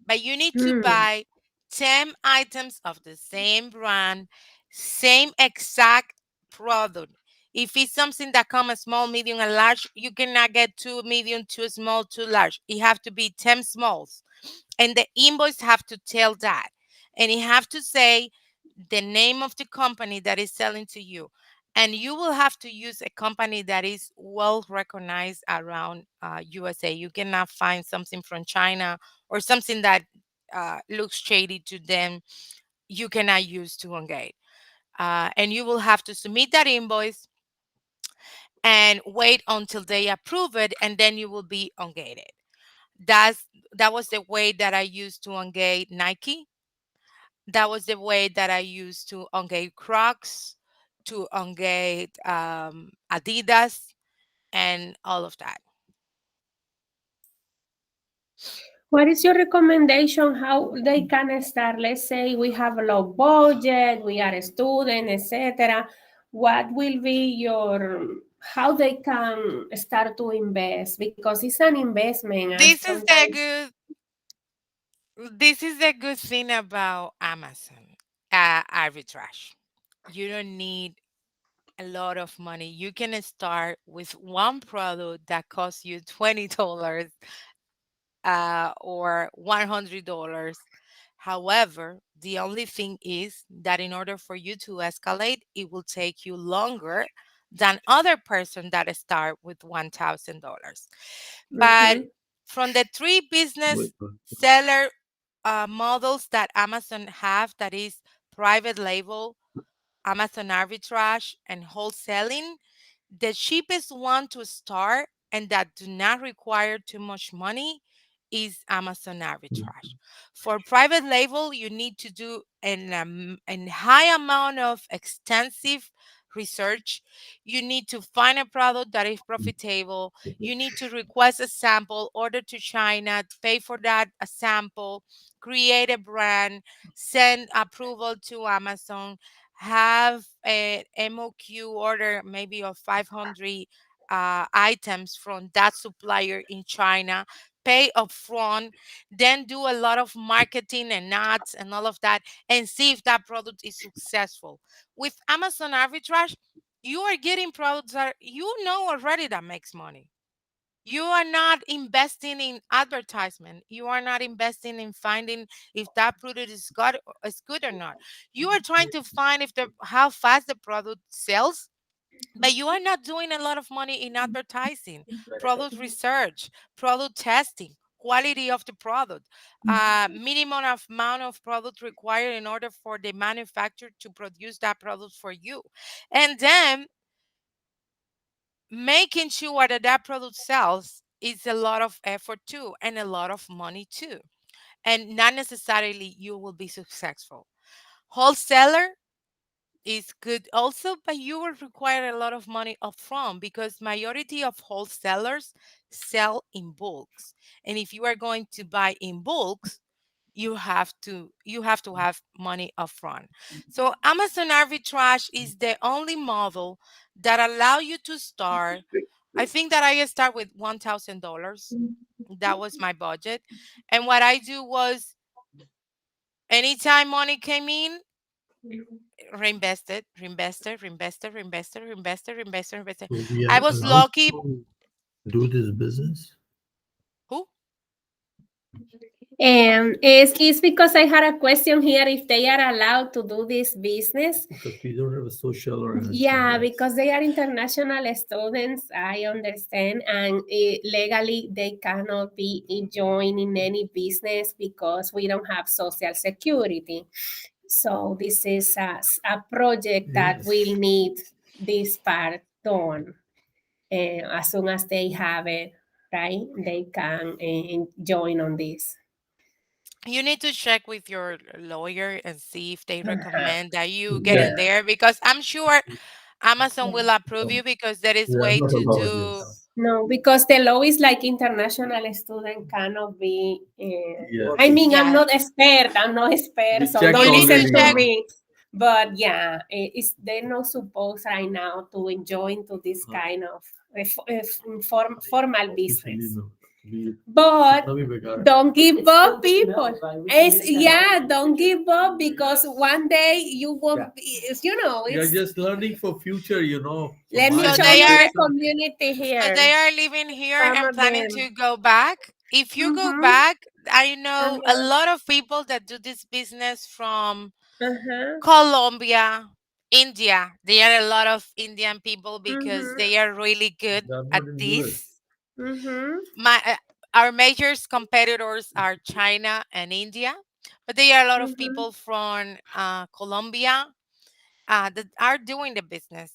But you need to Hmm. buy 10 items of the same brand, same exact product. If it's something that comes small, medium, and large, you cannot get too medium, too small, too large. It have to be 10 smalls. And the invoice have to tell that. And it have to say the name of the company that is selling to you. And you will have to use a company that is well recognized around USA. You cannot find something from China or something that looks shady to them. You cannot use to engage. And you will have to submit that invoice and wait until they approve it, and then you will be ungated. That was the way that I used to ungate Nike. That was the way that I used to ungate Crocs, to ungate Adidas, and all of that. What is your recommendation how they can start? Let's say we have a low budget, we are a student, etc. What will be your how they can start to invest? Because it's an investment and This is the sometimes good this is the good thing about Amazon arbitrage. You don't need a lot of money. You can start with one product that costs you $20 or $100. However, the only thing is that in order for you to escalate, it will take you longer than other person that start with $1,000. But mhm, from the three Wait, business seller models that Amazon have, that is private label, Amazon arbitrage, and wholesaling, the cheapest one to start and that do not require too much money is Amazon arbitrage. For private label, you need to do an high amount of extensive research. You need to find a product that is profitable. You need to request a sample, order to China, pay for that a sample, create a brand, send approval to Amazon, have a MOQ order maybe of 500 items from that supplier in China, pay upfront, then do a lot of marketing and ads and all of that, and see if that product is successful. With Amazon arbitrage, you are getting products that you know already that makes money. You are not investing in advertisement. You are not investing in finding if that product is good or not. You are trying to find if the how fast the product sells, but you are not doing a lot of money in advertising, product research, product testing, quality of the product, minimum of amount of product required in order for the manufacturer to produce that product for you, and then making sure that that product sells is a lot of effort too and a lot of money too, and not necessarily you will be successful. Wholesaler is good also, but you will require a lot of money upfront because majority of wholesalers sell in bulks, and if you are going to buy in bulks, you have to have money upfront. So Amazon arbitrage is the only model that allow you to start. I think that I start with $1,000. That was my budget. And what I do was anytime money came in, reinvested, reinvested, reinvested, reinvested, reinvested, reinvested, reinvested. so we I are was allowed lucky. to do this business Who? and it's because I had a question here if they are allowed to do this business. because we don't have a social or anything. Yeah, Yes. because they are international students, I understand, and legally they cannot be joining any business because we don't have social security. So this is a project that will Yes. need this part done. As soon as they have it, right, they can join on this. You need to check with your lawyer and see if they recommend that you get Yeah. in there, because I'm sure Amazon will approve you because there is Yeah, I'm way not to allowed. do. Yes. No, because the law is like international student cannot be. Yes. I mean, I'm Yeah, not expert. I'm not expert, We so checked don't you need to listen already, to check. mama. me. But yeah, it's they're not supposed right now to join to this हाँ, kind of formal officially business. no. We But कितना भी बेकार है. don't give It's up, good to know, people. but we can It's, use that yeah, in the don't future. give up because one day you won't. Yeah. We are It's. just learning for future, you know. So Let me my So show they you are. the generation, community So here. they are living here Some and of planning them. to go back. If you go Mm-hmm. back, I know a Uh-huh. lot of people that do this business from Uh-huh. Colombia, India. There are a lot of Indian people because Mm-hmm. they are really good they are at not in US. this. Mm-hmm. My Our major competitors are China and India, but there are a lot of Mm-hmm. people from Colombia that are doing the business.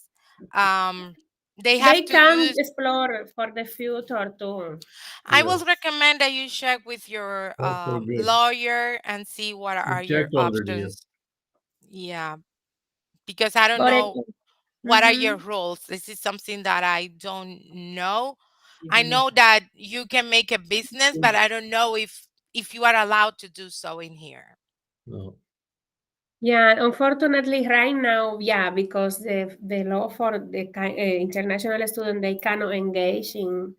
Um, they have They to can use. explore for the future too. I will Yes. recommend that you check with your Also good. lawyer and see what We are your checked already. Yeah. options. Yeah, because I don't But it, know what are mm-hmm. your rules. This is something that I don't know. I Mhm. know that you can make a business, but I don't know if you are allowed to do so in here. No. Yeah, unfortunately, right now, yeah, because the law for the international student, they cannot engage in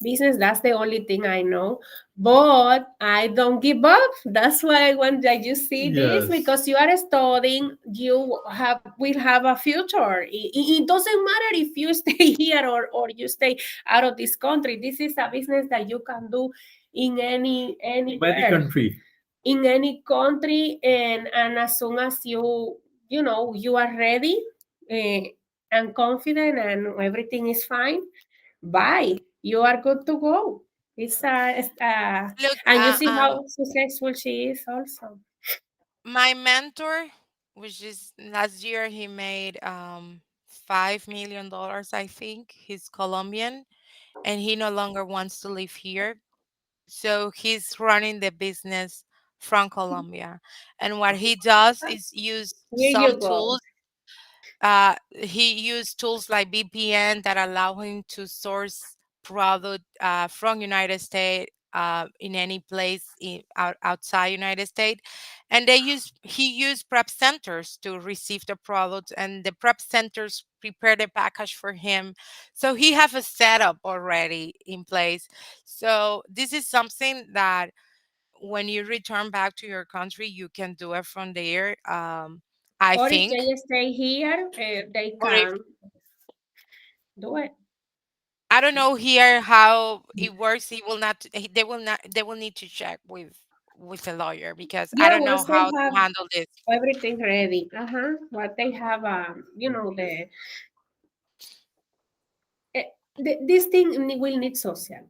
business. That's the only thing I know. But I don't give up. That's why when that you see this, Yes. because you are studying, you will have a future. It doesn't matter if you stay here or you stay out of this country. This is a business that you can do in Many anywhere, country. in any country, and as soon as you know you are ready, uh, and confident and everything is fine, bye, you are good to go. It's Look, and you see how successful she is also. my mentor, which is last year, he made $5 million, I think. He's Colombian, and he no longer wants to live here. So he's running the business from Colombia. And what he does is use Here some you go. tools. He used tools like VPN that allow him to source product from United States, in any place outside United States, and he used prep centers to receive the product, and the prep centers prepare the package for him. So he have a setup already in place. So this is something that when you return back to your country, you can do it from there. I Or if think, they stay here, they or if can do it. I don't know here how it works. He will not. They will not. They will need to check with a lawyer because I Yeah, don't know once they how to have handle this. everything ready, what they have, eh, this thing will need social.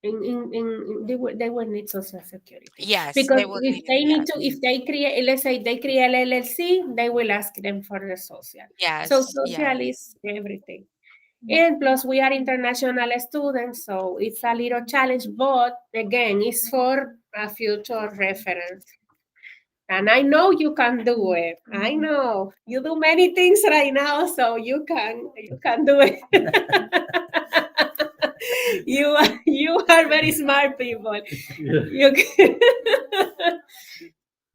They will need social security, Yes, because they will if need it. they need Yes, to, if they create, let's say they create LLC, they will ask them for the social. So yes, yes. social is everything. And plus, we are international students, so it's a little challenge, but again, it's for a future reference. And I know you can do it. I know you do many things right now, so you can do it. You are very smart people. Yeah. You can,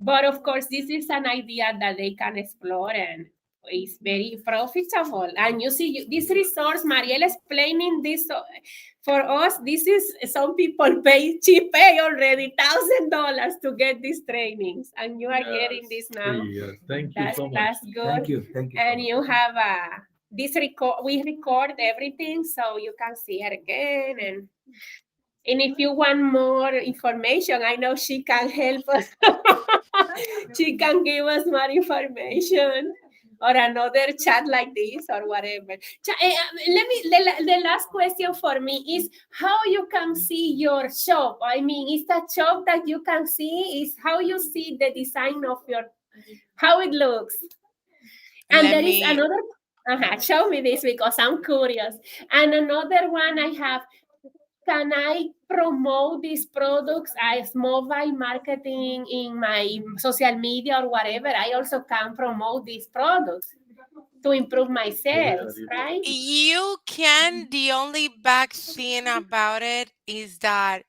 but of course, this is an idea that they can explore, and it's very profitable. And you see, this resource, Mariel explaining this for us. This is some people pay already $1,000 to get these trainings, and you are getting this now. Free, yes. Thank you That's so much. that's good. Thank you. Thank you so And much. you have this record. We record everything, so you can see it again. And if you want more information, I know she can help us. She can give us more information, or another chat like this, or whatever. Let me. The last question for me is how you can see your shop. I mean, is that shop that you can see? Is how you see the design of your, how it looks. And Let there is me. another. Show me this because I'm curious. And another one I have, can I promote these products as mobile marketing in my social media or whatever? I also can promote these products to improve my sales, right? You can. The only bad thing about it is that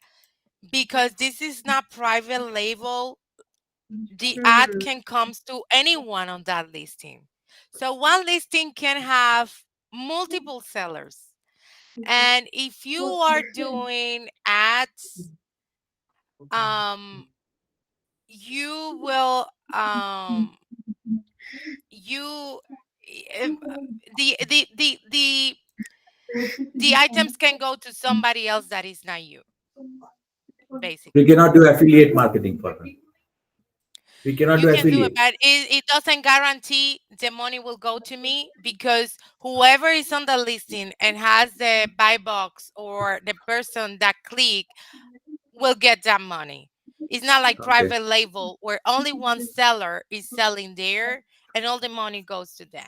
because this is not private label, the ad Mhm. can come to anyone on that listing. So one listing can have multiple sellers. And if you are doing ads, um, you will you if, the items can go to somebody else that is not you, We basically. cannot do affiliate marketing for them. We cannot You do can do it, affiliate. but it doesn't guarantee the money will go to me because whoever is on the listing and has the buy box or the person that click will get that money. It's not like Okay. private label where only one seller is selling there and all the money goes to them.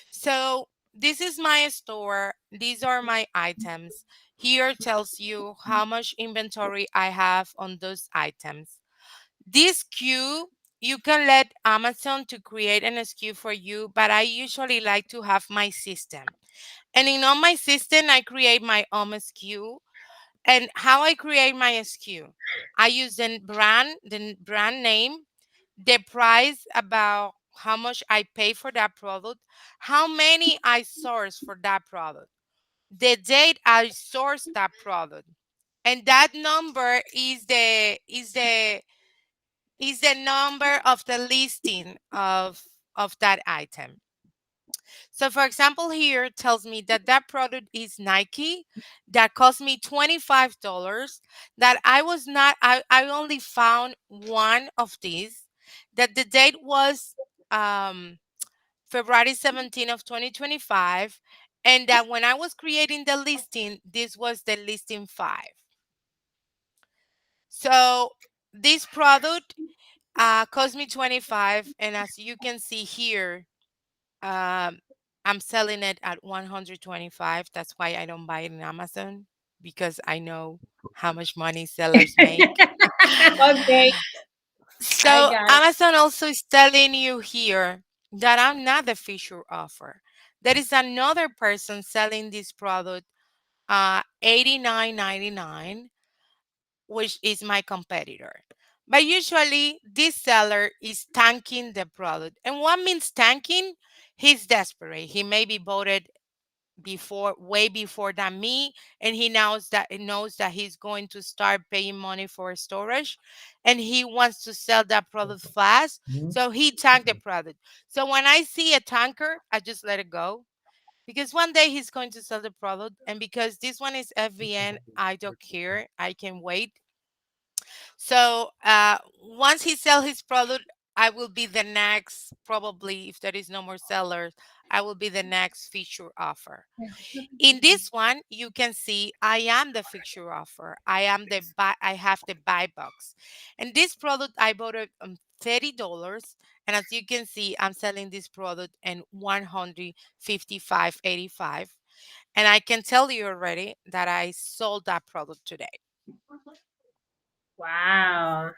So this is my store. These are my items. Here tells you how much inventory I have on those items. This queue, you can let Amazon to create an SKU for you, but I usually like to have my system. And in on my system, I create my own SKU. And how I create my SKU, I use the brand name, the price, about how much I pay for that product, how many I source for that product, the date I source that product, and that number is the number of the listing of that item. So for example, here it tells me that that product is Nike, that cost me $25, that I was not I only found one of these, that the date was um February 17 of 2025, and that when I was creating the listing, this was the listing 5. So this product cost me 25, and as you can see here, um, I'm selling it at 125. That's why I don't buy it in Amazon, because I know how much money sellers make. Okay, I So got it. Amazon also is telling you here that I'm not the feature offer. There is another person selling this product 89.99, which is my competitor. But usually this seller is tanking the product. And what means tanking? He's desperate. He maybe voted before, way before than me, and he knows that he's going to start paying money for storage, and he wants to sell that product fast, Mhm. so he tanked the product. So when I see a tanker, I just let it go, because one day he's going to sell the product, and because this one is FVN, I don't care, I can wait. So once he sell his product, I will be the next, probably, if there is no more sellers, I will be the next feature offer. In this one, you can see I am the fixture offer. I have the buy box. And this product I bought it $30. And as you can see, I'm selling this product in 155.85. And I can tell you already that I sold that product today. Wow.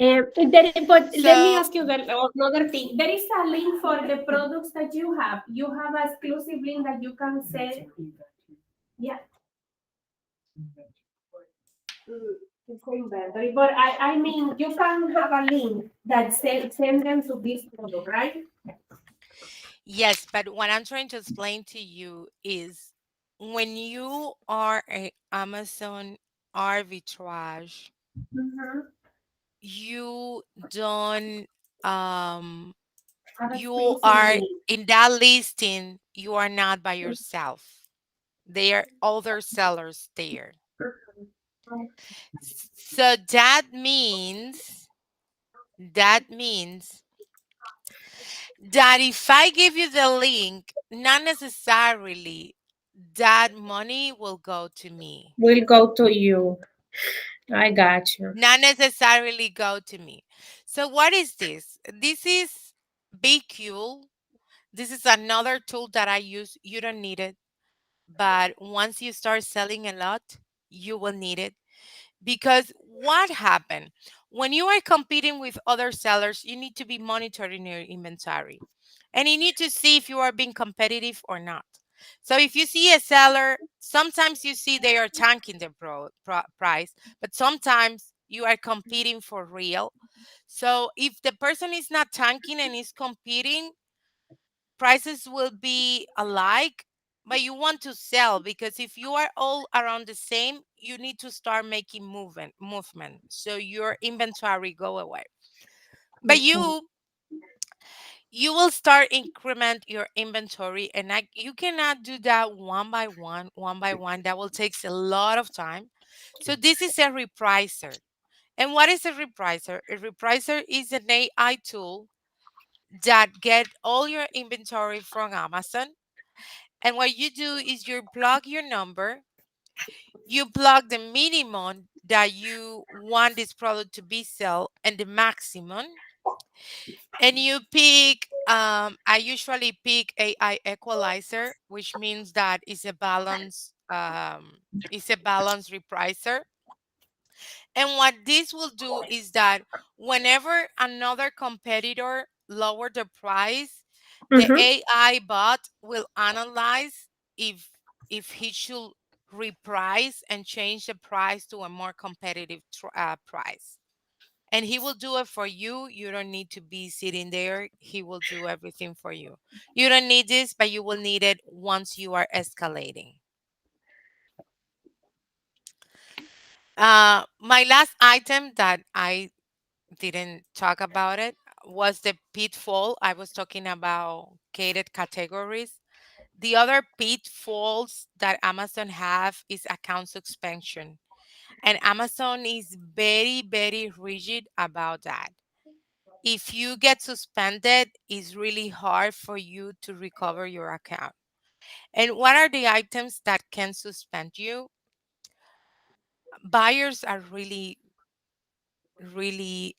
But let me So ask you another thing. There is a link for the products that you have. You have an exclusive link that you can sell. Yeah. It's inventory. But I mean, you can have a link that send them to this product, right? yes, but what I'm trying to explain to you is, when you are a Amazon arbitrage, Mm-hmm. you don't um Have you exclusive are link. in that listing, you are not by yourself. There are other sellers there. So that means that if I give you the link, not necessarily that money will go to me. Will go to you. I got you. Not necessarily go to me. So what is this? This is BQ. This is another tool that I use. You don't need it, but once you start selling a lot, you will need it. Because what happened? When you are competing with other sellers, you need to be monitoring your inventory, and you need to see if you are being competitive or not. So if you see a seller, sometimes you see they are tanking the price, but sometimes you are competing for real. So if the person is not tanking and is competing, prices will be alike, but you want to sell, because if you are all around the same, you need to start making movement so your inventory go away. But Okay. you will start increment your inventory, and you cannot do that one by one. That will take a lot of time. So this is a repricer. And what is a repricer? A repricer is an AI tool that get all your inventory from Amazon. And what you do is you plug your number, you plug the minimum that you want this product to be sell, and the maximum, and you pick. I usually pick AI equalizer, which means that it's a balance. It's a balance repricer. And what this will do is that whenever another competitor lower the price, the Mm-hmm. AI bot will analyze if he should reprice and change the price to a more competitive price. And he will do it for you. You don't need to be sitting there. He will do everything for you. You don't need this, but you will need it once you are escalating. My last item that I didn't talk about it was the pitfall. I was talking about gated categories. The other pitfalls that Amazon have is account suspension. And Amazon is very, very rigid about that. If you get suspended, it's really hard for you to recover your account. And what are the items that can suspend you? Buyers are really, really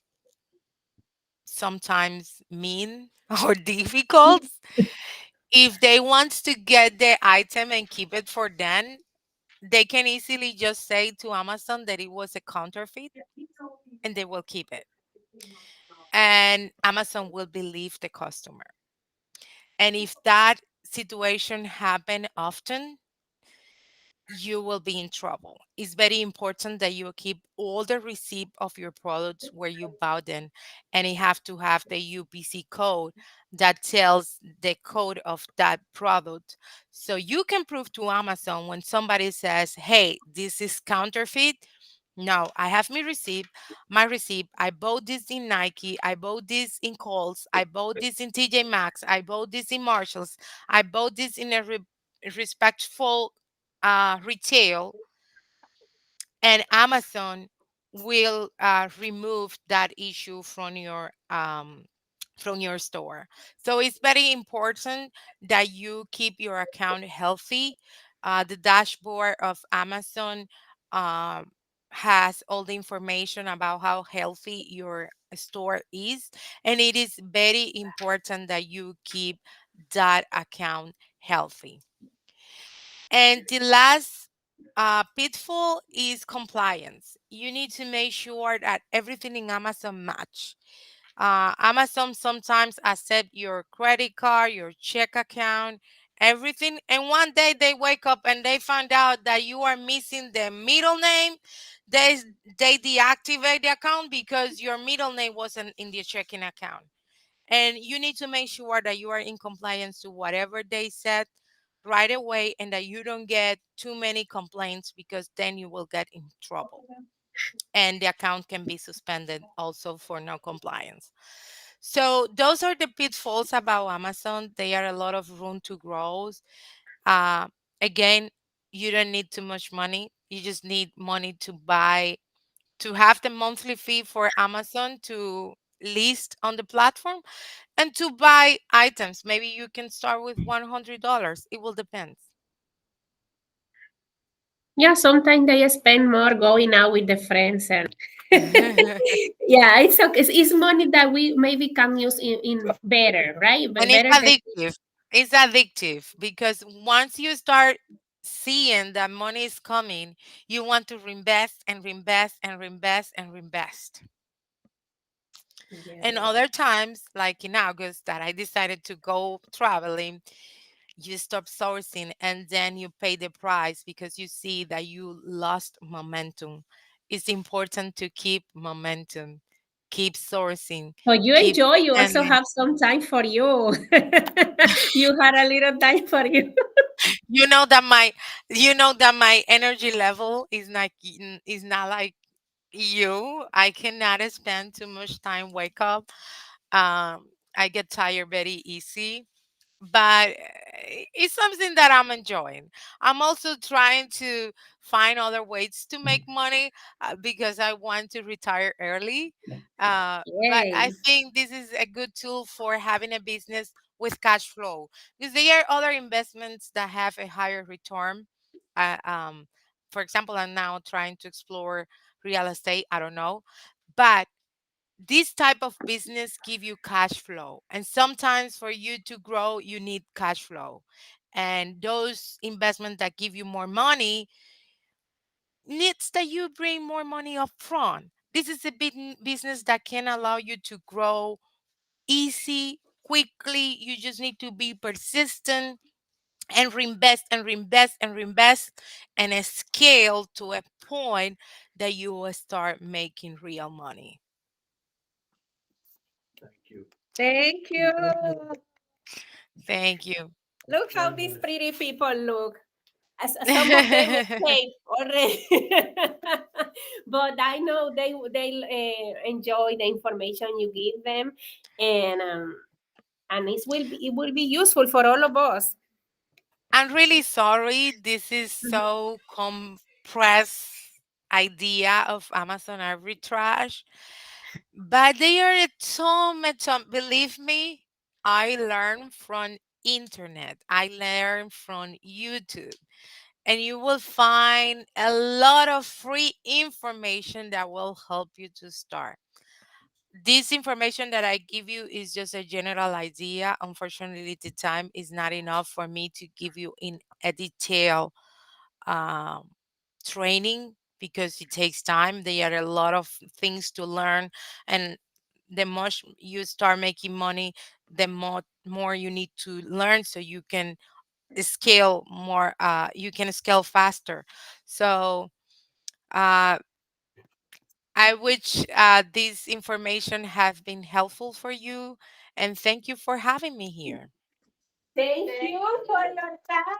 sometimes mean or difficult. If they want to get the item and keep it for them, they can easily just say to Amazon that it was a counterfeit and they will keep it. And Amazon will believe the customer. And if that situation happen often, you will be in trouble. It's very important that you keep all the receipt of your products where you bought them, and you have to have the UPC code that tells the code of that product. So you can prove to Amazon when somebody says, "Hey, this is counterfeit." No, I have my receipt. I bought this in Nike. I bought this in Kohl's. I bought this in TJ Maxx. I bought this in Marshalls. I bought this in a respectful retail, and Amazon will remove that issue from your store. So it's very important that you keep your account healthy. The dashboard of Amazon um, has all the information about how healthy your store is, and it is very important that you keep that account healthy. And the last pitfall is compliance. You need to make sure that everything in Amazon match. Amazon sometimes accept your credit card, your check account, everything. And one day they wake up and they find out that you are missing the middle name. They they deactivate the account because your middle name wasn't in the checking account. And you need to make sure that you are in compliance to whatever they said right away, and that you don't get too many complaints, because then you will get in trouble and the account can be suspended also for no compliance. So those are the pitfalls about Amazon. They are a lot of room to grow. uh, Again, you don't need too much money. You just need money to have the monthly fee for Amazon to list on the platform and to buy items. Maybe you can start with $100. It will depend. Yeah, sometimes they spend more going out with the friends and yeah, it's okay. It's money that we maybe can use in better, right? But And it's better than addictive. It's addictive because once you start seeing that money is coming, you want to reinvest and reinvest and reinvest and reinvest. yeah. And other times, like in August, that I decided to go traveling, you stop sourcing and then you pay the price because you see that you lost momentum. It's important to keep momentum, keep sourcing, So you keep enjoy, you also spending. have some time for you. You had a little time for you. You know that my energy level is not like you. I cannot spend too much time wake up. I get tired very easy, but it's something that I'm enjoying. I'm also trying to find other ways to make money because I want to retire early. But I Yay. think this is a good tool for having a business with cash flow, because there are other investments that have a higher return. Uh, um, for example, I'm now trying to explore real estate. I don't know, but this type of business give you cash flow, and sometimes for you to grow you need cash flow, and those investments that give you more money needs that you bring more money up front. This is a big business that can allow you to grow easy, quickly. You just need to be persistent and reinvest and reinvest and reinvest and scale to a point that you will start making real money. Thank you. Thank you. Thank you. Look how these pretty people look. Some of them escaped already, but I know they enjoy the information you give them, and it will be useful for all of us. I'm really sorry. This is so compressed idea of Amazon arbitrage, but they are a ton. Believe me, I learn from internet. I learn from YouTube, and you will find a lot of free information that will help you to start. This information that I give you is just a general idea. Unfortunately, the time is not enough for me to give you in a detail um, training because it takes time. There are a lot of things to learn, and the more you start making money, the more you need to learn so you can scale more. You can scale faster. So. Uh, I wish this information have been helpful for you, and thank you for having me here. Thank you for your time.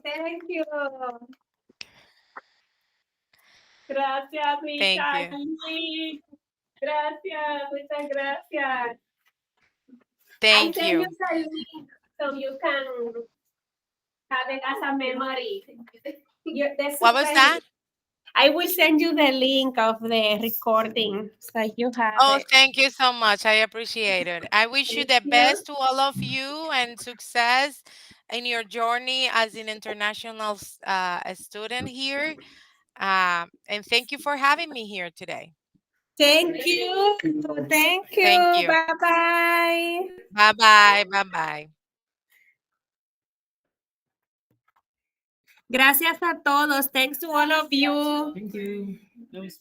Thank you. Gracias, Thank Miss you. Ali. Gracias, muchas gracias. I Thank send you you. the link so you can have it as a memory. The What was super, that? I will send you the link of the recording so you have Oh, it. thank you so much. I appreciate it. I wish you Thank the you. best to all of you and success in your journey as an international student here. And thank you for having me here today. Thank you. Thank Thank you. you. Bye bye. Bye bye. Bye bye. Gracias a todos. Thanks to all of you. Thank you. That was